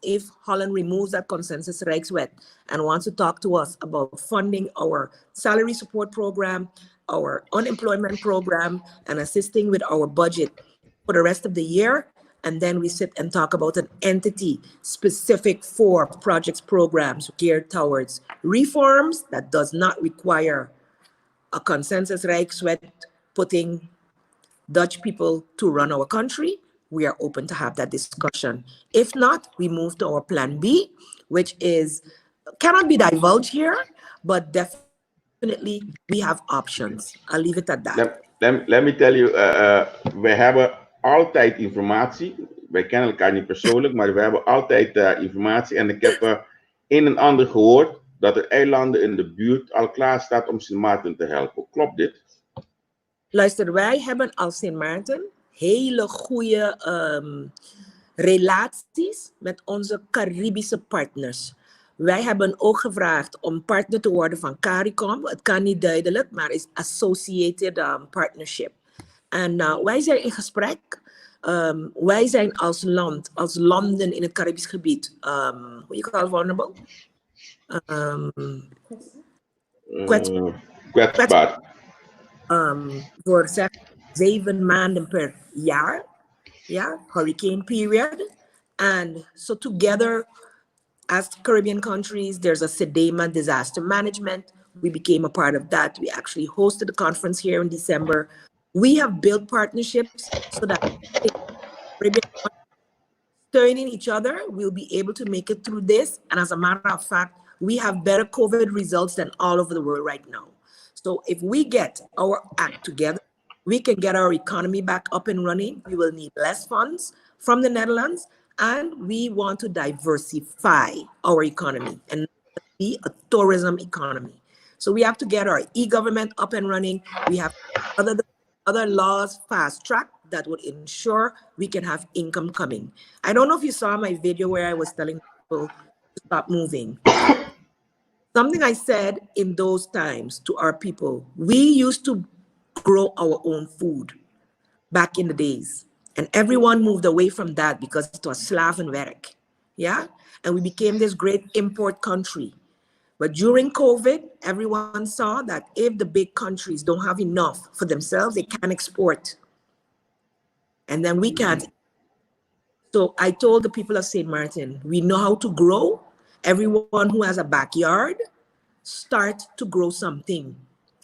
If Holland removes that consensus Rijkswet and wants to talk to us about funding our salary support program, our unemployment program, and assisting with our budget for the rest of the year, and then we sit and talk about an entity specific for projects, programs geared towards reforms that does not require a consensus Rijkswet putting Dutch people to run our country, we are open to have that discussion. If not, we move to our plan B, which is, cannot be divulged here, but definitely we have options. I'll leave it at that. Let me tell you, wij hebben altijd informatie. Wij kennen elkaar niet persoonlijk, maar we hebben altijd informatie. En ik heb een en ander gehoord dat er eilanden in de buurt al klaar staat om Sint Maarten te helpen. Klopt dit? Luister, wij hebben als Sint Maarten hele goede relaties met onze Caribische partners. Wij hebben ook gevraagd om partner te worden van CARICOM. Het kan niet duidelijk, maar is Associated Partnership. En wij zijn in gesprek. Wij zijn als land, als landen in het Caribisch gebied, hoe je call vulnerable? Kwetsbaar. Voor zeg 7 maanden per jaar. Yeah, hurricane period. And so together, as Caribbean countries, there's a SEDEMA disaster management. We became a part of that. We actually hosted the conference here in December. We have built partnerships so that Caribbean turning each other, we'll be able to make it through this. And as a matter of fact, we have better COVID results than all over the world right now. So if we get our act together, we can get our economy back up and running. We will need less funds from the Netherlands, and we want to diversify our economy and be a tourism economy. So we have to get our e-government up and running. We have other laws fast track that would ensure we can have income coming. I don't know if you saw my video where I was telling people to stop moving. Something I said in those times to our people, we used to grow our own food back in the days. And everyone moved away from that because it was slavenwerk. Yeah? And we became this great import country. But during COVID, everyone saw that if the big countries don't have enough for themselves, they can't export. And then we can't. So I told the people of St. Martin, we know how to grow. Everyone who has a backyard, start to grow something.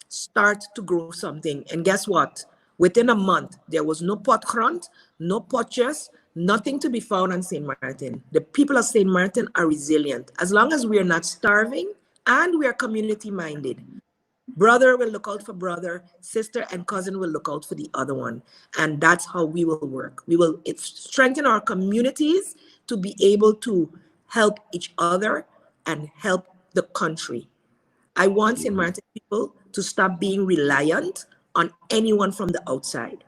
Start to grow something. And guess what? Within a month, there was no potgrond, no potjes, nothing to be found on St. Martin. The people of St. Martin are resilient. As long as we are not starving and we are community-minded, brother will look out for brother, sister and cousin will look out for the other one. And that's how we will work. We will strengthen our communities to be able to help each other and help the country. I want St. Martin people to stop being reliant on anyone from the outside.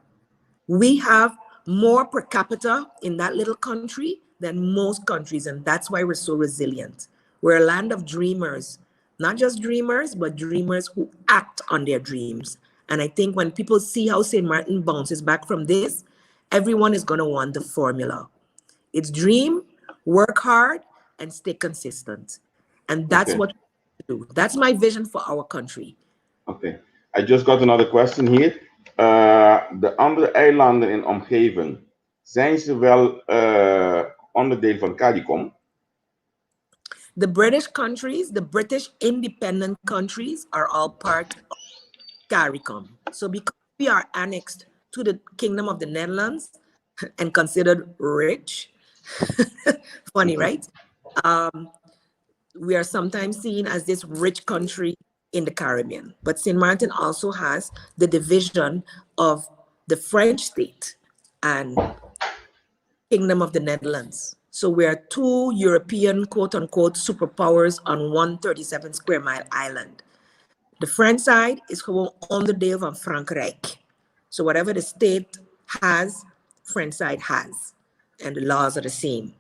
We have more per capita in that little country than most countries, and that's why we're so resilient. We're a land of dreamers, not just dreamers, but dreamers who act on their dreams. And I think when people see how St. Martin bounces back from this, everyone is going to want the formula. It's dream, work hard, and stay consistent. And that's what we do. That's my vision for our country. Okay. I just got another question here. De andere eilanden in omgeving, zijn ze wel onderdeel van CARICOM? The British countries, the British independent countries are all part of CARICOM. So because we are annexed to the Kingdom of the Netherlands and considered rich, funny, right? We are sometimes seen as this rich country in the Caribbean. But St. Martin also has the division of the French state and Kingdom of the Netherlands. So we are two European, quote unquote, superpowers on 137 square mile island. The French side is gewoon onderdeel van Frankrijk. So whatever the state has, French side has. And the laws are the same.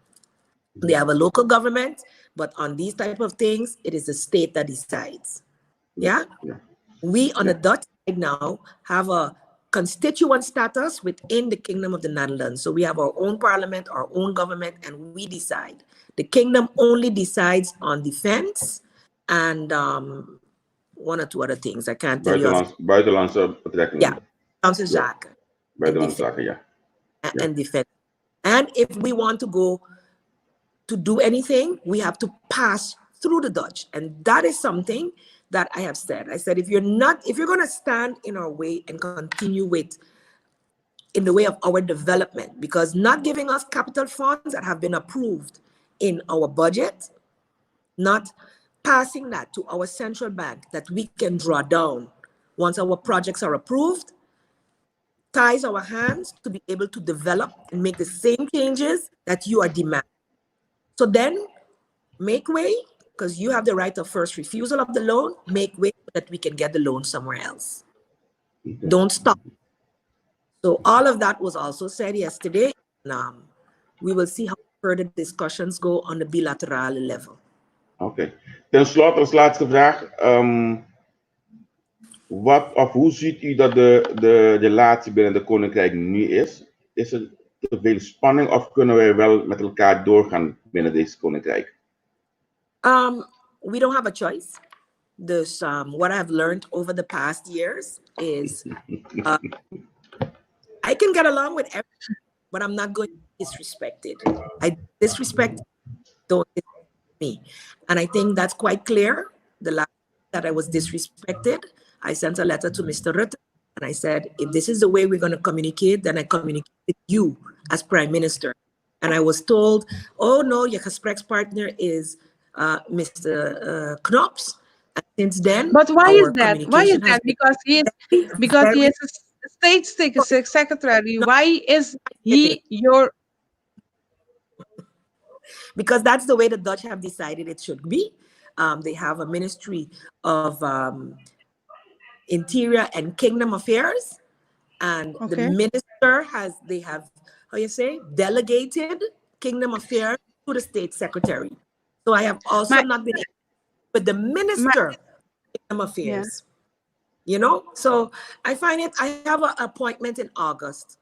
They have a local government, but on these type of things, it is the state that decides. Yeah? We on the Dutch side now have a constituent status within the Kingdom of the Netherlands. So we have our own parliament, our own government, and we decide. The kingdom only decides on defense and one or two other things. I can't tell you. Buitenlandse betrekkingen. Yeah, buitenlandse zaken. Buitenlandse zaken, ja. And defense. And if we want to go to do anything, we have to pass through the Dutch. And that is something that I have said. I said, if you're going to stand in our way and continue in the way of our development, because not giving us capital funds that have been approved in our budget, not passing that to our central bank that we can draw down once our projects are approved, ties our hands to be able to develop and make the same changes that you are demanding. So then make way, because you have the right of first refusal of the loan, make way so that we can get the loan somewhere else. Don't stop. So all of that was also said yesterday. And, we will see how further discussions go on the bilateral level. Oké. Ten slotte als laatste vraag. Hoe ziet u dat de relatie binnen de Koninkrijk nu is? Is er te veel spanning of kunnen wij wel met elkaar doorgaan binnen deze Koninkrijk? We don't have a choice. Dus what I've learned over the past years is I can get along with everyone, but I'm not going to be disrespected. I disrespect, don't disrespect me. And I think that's quite clear. The last time that I was disrespected, I sent a letter to Mr. Rutte and I said, if this is the way we're going to communicate, then I communicate with you as Prime Minister. And I was told, oh no, your gesprekspartner is Mr. Knops. And since then, but why is that? Why is that? Because he is a state secretary. Why is he your? Because that's the way the Dutch have decided it should be. They have a Ministry of Interior and Kingdom Affairs, and the minister they have delegated Kingdom Affairs to the State Secretary. So I have also not been able, but the Minister of Kingdom Affairs, you know. So I find it. I have an appointment in August,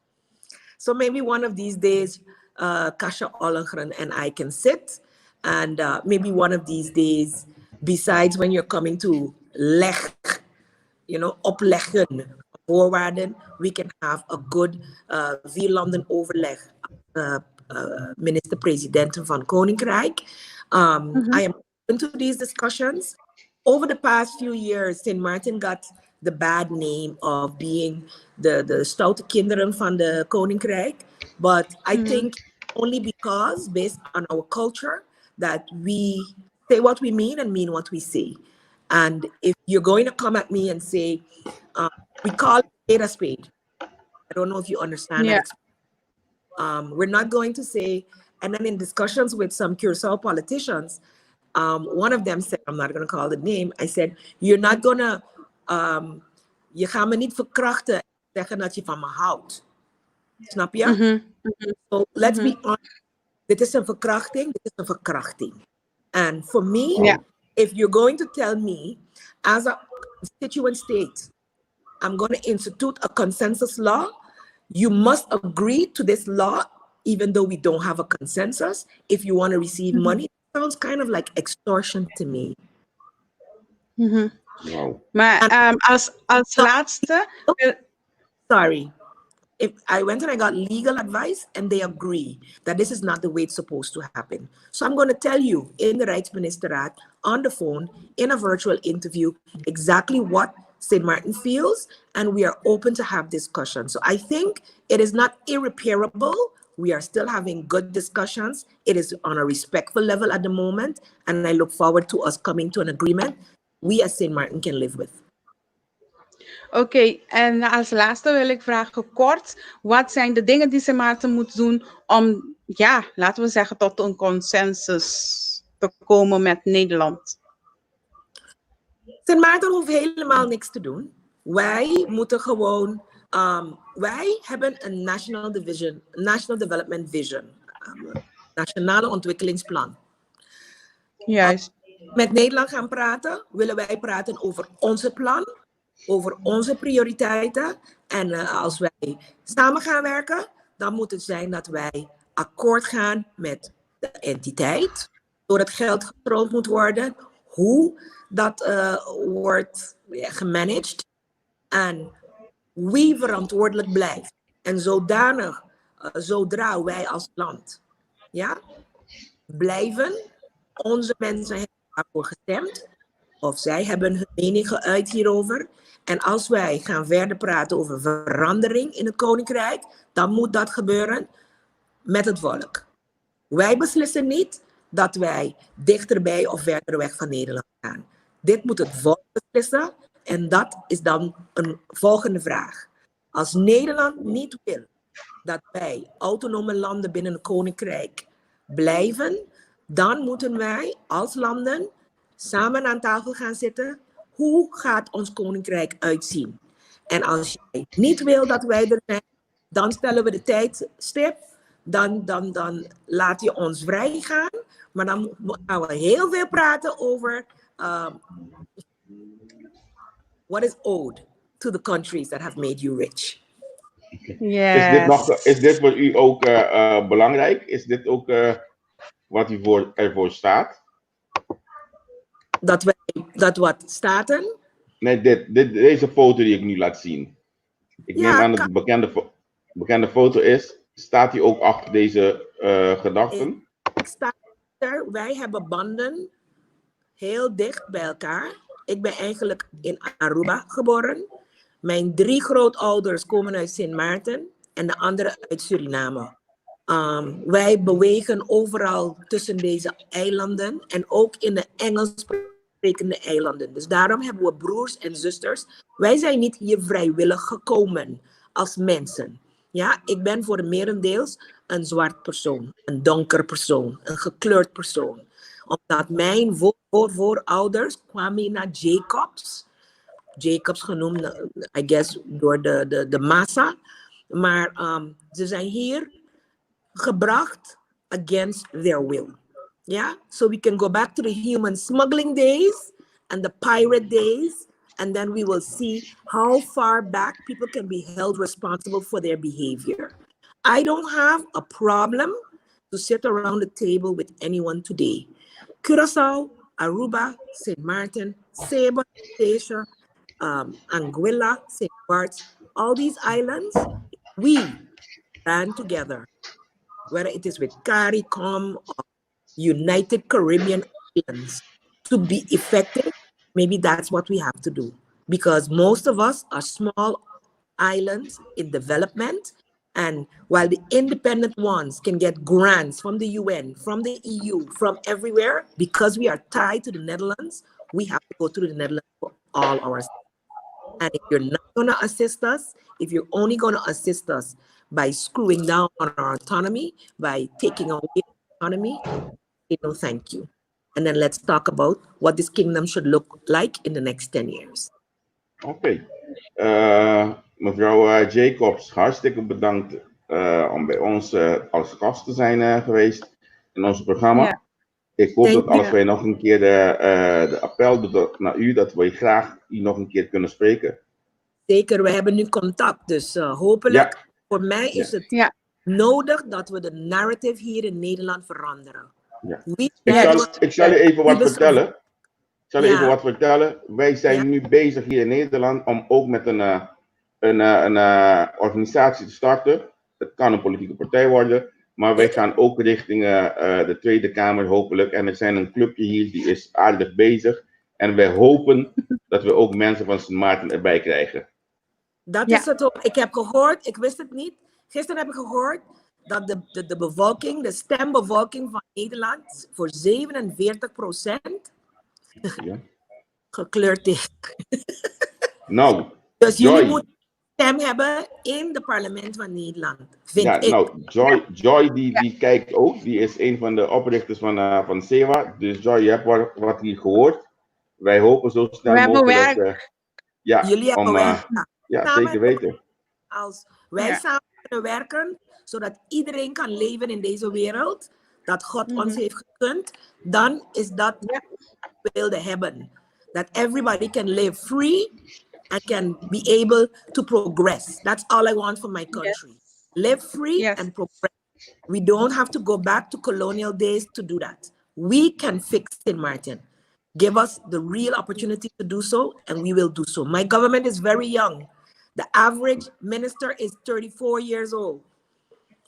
so maybe one of these days, Kasha Ollengren and I can sit, and maybe one of these days, besides when you're coming to leg, you know, opleggen, voorwaarden, we can have a good vierlanden overleg. Minister-president van Koninkrijk. I am open to these discussions. Over the past few years, St. Martin got the bad name of being the stoute kinderen van de Koninkrijk. But I think only because, based on our culture, that we say what we mean and mean what we say. And if you're going to come at me and say, we call it a spade. I don't know if you understand that. We're not going to say, and then in discussions with some Curaçao politicians, one of them said, I'm not going to call the name, I said, you're not going to, je gaat me niet verkrachten en zeggen dat je van me houdt. Snap je? So let's be honest. Dit is een verkrachting, dit is een verkrachting. And for me, if you're going to tell me, as a constituent state, I'm going to institute a consensus law, you must agree to this law, even though we don't have a consensus. If you want to receive money, it sounds kind of like extortion to me. Wow. Maar als laatste... Sorry. If I went and I got legal advice and they agree that this is not the way it's supposed to happen. So I'm going to tell you in the Rijksministeraat, on the phone, in a virtual interview, exactly what St. Martin feels, and we are open to have discussions. So I think it is not irreparable. We are still having good discussions. It is on a respectful level at the moment, and I look forward to us coming to an agreement we as St. Martin can live with. Oké, en als laatste wil ik vragen kort, wat zijn de dingen die St. Maarten moet doen om, ja, laten we zeggen, tot een consensus te komen met Nederland? St. Maarten hoeft helemaal niks te doen. Wij moeten gewoon, wij hebben een National Development Vision, Nationale Ontwikkelingsplan. Juist. Met Nederland gaan praten, willen wij praten over onze plan, over onze prioriteiten. En als wij samen gaan werken, dan moet het zijn dat wij akkoord gaan met de entiteit. Door het geld gestroomd moet worden, hoe dat wordt gemanaged. En wie verantwoordelijk blijft. En zodanig, zodra wij als land blijven, onze mensen hebben daarvoor gestemd. Of zij hebben hun mening geuit hierover. En als wij gaan verder praten over verandering in het Koninkrijk, dan moet dat gebeuren met het volk. Wij beslissen niet dat wij dichterbij of verder weg van Nederland gaan. Dit moet het volk beslissen en dat is dan een volgende vraag. Als Nederland niet wil dat wij autonome landen binnen het Koninkrijk blijven, dan moeten wij als landen samen aan tafel gaan zitten. Hoe gaat ons Koninkrijk uitzien? En als jij niet wil dat wij er zijn, dan stellen we de tijdstip. Dan laat je ons vrij gaan. Maar dan gaan we heel veel praten over what is owed to the countries that have made you rich. Yes. Is dit voor u ook belangrijk? Is dit ook wat u ervoor staat? Dat wat staten? Nee, deze foto die ik nu laat zien. Ik neem aan dat het bekende foto is. Staat u ook achter deze gedachten? Ik sta er. Wij hebben banden heel dicht bij elkaar. Ik ben eigenlijk in Aruba geboren. Mijn 3 grootouders komen uit Sint Maarten en de andere uit Suriname. Wij bewegen overal tussen deze eilanden en ook in de Engels sprekende eilanden. Dus daarom hebben we broers en zusters. Wij zijn niet hier vrijwillig gekomen als mensen. Ja, ik ben voor de merendeels een zwart persoon, een donker persoon, een gekleurd persoon. Omdat mijn voorouders kwamen naar Jacobs genoemd, I guess, door de massa. Maar ze zijn hier gebracht against their will. Yeah? So we can go back to the human smuggling days and the pirate days, and then we will see how far back people can be held responsible for their behavior. I don't have a problem to sit around the table with anyone today. Curaçao, Aruba, St. Martin, Saba, Asia, Anguilla, St. Bart's, all these islands, we band together, whether it is with CARICOM or United Caribbean Islands, to be effective. Maybe that's what we have to do, because most of us are small islands in development. And while the independent ones can get grants from the UN, from the EU, from everywhere, because we are tied to the Netherlands, we have to go to the Netherlands for all our stuff. And if you're not going to assist us, if you're only going to assist us by screwing down on our autonomy, by taking away autonomy, no thank you. And then let's talk about what this kingdom should look like in the next 10 years. Oké. Mevrouw Jacobs, hartstikke bedankt om bij ons als gast te zijn geweest in ons programma. Ja. Ik hoop dat als wij nog een keer de appel doen naar u, dat wij graag u nog een keer kunnen spreken. Zeker, we hebben nu contact, dus hopelijk, voor mij is het nodig dat we de narrative hier in Nederland veranderen. Ja. Ik zal je even wat vertellen. Even wat vertellen. Wij zijn nu bezig hier in Nederland om ook met een organisatie te starten. Het kan een politieke partij worden, maar wij gaan ook richting de Tweede Kamer hopelijk. En er zijn een clubje hier die is aardig bezig. En wij hopen dat we ook mensen van Sint Maarten erbij krijgen. Dat is het ook. Ik heb gehoord, ik wist het niet. Gisteren heb ik gehoord dat de bevolking, de stembevolking van Nederland voor 47% gekleurd is. Nou, dus jullie moeten stem hebben in het parlement van Nederland, vind ik. Nou, Joy die kijkt ook. Die is een van de oprichters van SEWA. Dus Joy, je hebt wat hier gehoord. Wij hopen zo snel mogelijk dat... jullie hebben werk. Ja, zeker weten. Als wij samen kunnen werken, zodat iedereen kan leven in deze wereld, dat God ons heeft gegund, dan is dat wat we wilden hebben. That everybody can live free and can be able to progress. That's all I want for my country. Live free and progress. We don't have to go back to colonial days to do that. We can fix St. Martin. Give us the real opportunity to do so, and we will do so. My government is very young. The average minister is 34 years old.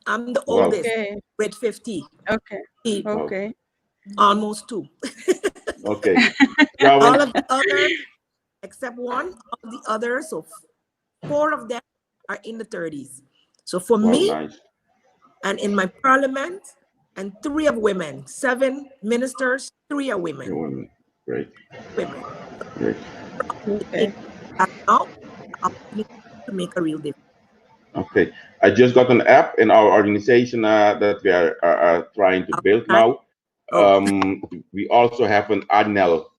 I'm the oldest with 50. Okay. Almost 2. Okay. All of the others, except one of the others, so 4 of them are in the 30s. So for me, and in my parliament, and 3 of women, 7 ministers, 3 are women. Great. Women. Great. Okay. Now, to make a real difference. Okay. I just got an app in our organization that we are trying to build now. We also have an Arnel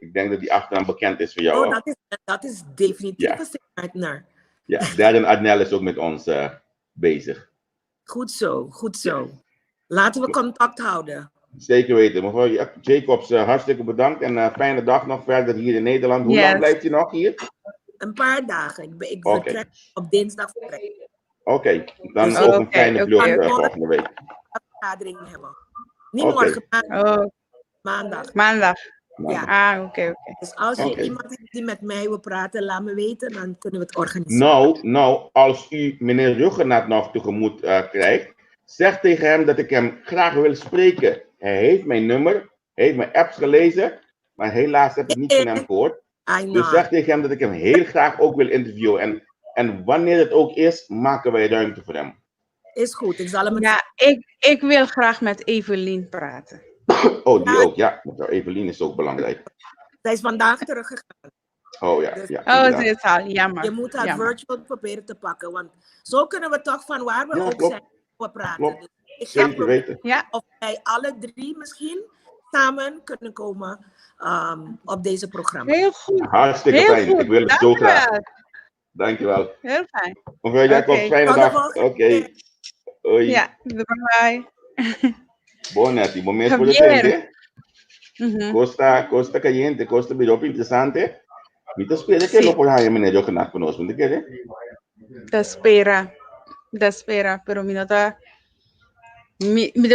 Ik denk dat die achternaam bekend is voor jou. Oh, dat is definitief een partner. Ja, Darren Adnel is ook met ons bezig. Goed zo, goed zo. Laten we contact houden. Zeker weten. Mevrouw Jacobs, hartstikke bedankt en fijne dag nog verder hier in Nederland. Hoe lang blijft u nog hier? Een paar dagen. Ik vertrek op dinsdag. Oké, dan ook een fijne vlucht volgende week. Vergadering hebben. Niet morgen, maandag. Maandag. Ja. Oké. Dus als je iemand hebt die met mij wil praten, laat me weten, dan kunnen we het organiseren. Nou, als u meneer Ruggenaat nog tegemoet krijgt, zeg tegen hem dat ik hem graag wil spreken. Hij heeft mijn nummer, hij heeft mijn apps gelezen, maar helaas heb ik niet van hem gehoord. Dus zeg tegen hem dat ik hem heel graag ook wil interviewen. En wanneer het ook is, maken wij ruimte voor hem. Is goed, ik zal hem... Ja, ik wil graag met Evelien praten. Oh, die ook, ja. Evelien is ook belangrijk. Zij is vandaag teruggegaan. Oh ja, dus, ja. Ze is al, jammer. Je moet haar virtual proberen te pakken, want zo kunnen we toch van waar we ook zijn, we praten. Dus ik ga zeker weten. Of wij alle drie misschien samen kunnen komen op deze programma. Heel goed. Hartstikke fijn. Goed. Ik wil het zo graag. Dankjewel. Heel fijn. Mevrouw Jacobs, fijne dag. Oké. Hoi. Ja, bye. Buonanotte, momento por frente. Costa caliente, costa biropo interessante. Mita spera che lo puoi meneer Ruggenaat conosco, ¿me entiendes? Da spera, pero mi nota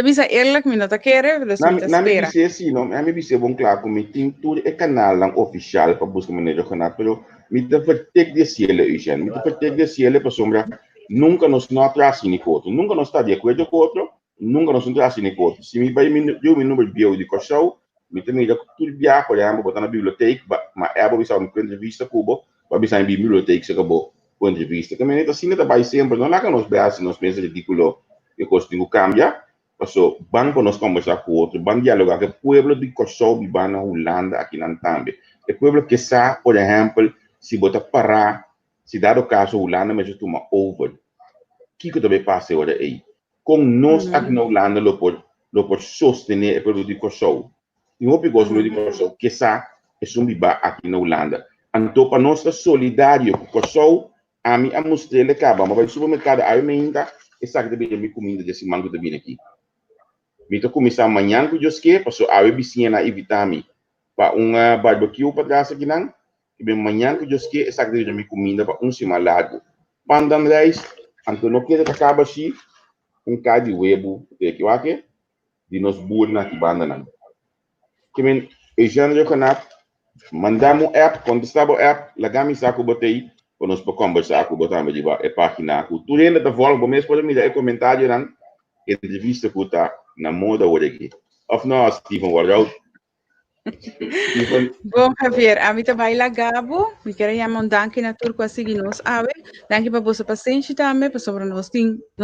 bisa eerlijk, mi nota quiere, dus mi spera. Mi bisa sì, no, mi bisa buon claro con mi team tour e canal lang official para buscar meneer Ruggenaat, pero mi te vertek de cielo, Eugene, mi te vertek de cielo para sombra. Nunca nos no atrás ni outro, nunca nos está de acordo com outro, nunca nos atrás ni outro. Se me vai meu número bio de corção, me tem que tudo viajar, por exemplo, botar na biblioteca, mas é bom bisa uma entrevista Cuba, para bisa em biblioteca se acabou com entrevista. Que menina assim não vai sempre, não lá que nos beas, nos pensa ridículo, e coisa tem que cambiar. Passo banco nos conversar com outro, banco dialogar que pueblo de corção de na Holanda aqui na Tambe, o pueblo que sa, por exemplo, se botar parar se dado o caso, Holanda mas eu tomo over. Kiko também passa agora aí. Com nós aqui na Holanda, lo por sostener o produto de corção. E o que gosto de corção, que sa é biba aqui na Holanda. Então, para nós solidário com corção, a mim a mostrar ele acaba, mas vai no supermercado, aí me ainda, essa que também é minha comida desse mango também aqui. Me tô começar amanhã com os que, passou a vizinha na evitami para barbecue para trás aqui não. E bem amanhã que eu esqueci essa que me comida para cima largo. Pandan rice, então não quero que acabe assim, cara de webo, que eu acho, de nos burna que banda não. Que bem, o Jean Ruggenaat, mandamos app, contestava app, lagami saco botei, para nós para conversar com botar me diva a página, com tudo ainda da volta, bom mês pode me dar comentário não, entrevista que tá na moda hoje aqui. Of não, Steven Warrout. Bom, Javier, a mim também lagabo, me quero chamar danke na turco a seguir nos ave, danke para vossa paciência também, para sobre nós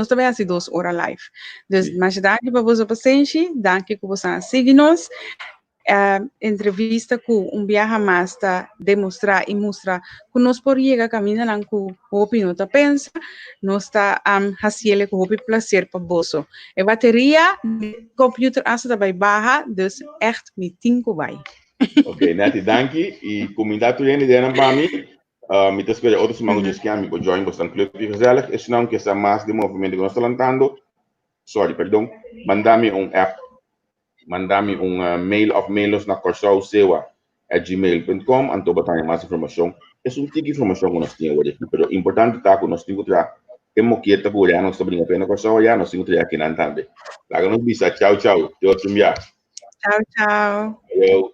também assim 2 horas live. Dus, mas danke para vossa paciência, danke que você seguir nos. Entrevista Ku viaja mais para demonstrar e mostrar que nós podemos caminhar na que o não está pensa, nós está fazendo que o prazer para você. A bateria do computer asa vai baixa, dus echt met 5 vai. Ok, Nati, danke. E comunidade tu ainda dena para mim, me te espero outros mangos que me join bastante leuk e gezellig. É não que essa mais de movimento que nós estamos lançando. Sorry, perdão. Mandame app. Mandame mail of mailos na corsausewa@gmail.com anto batanya mais informação. É tipo de informação que nós temos hoje, mas o importante está que nós temos que temos que estar por aí, nós estamos brincando pena corsau já, nós temos que aqui na Tambe. Laga nos bisa, tchau, tchau. Deus te bendiga. Tchau, tchau. Eu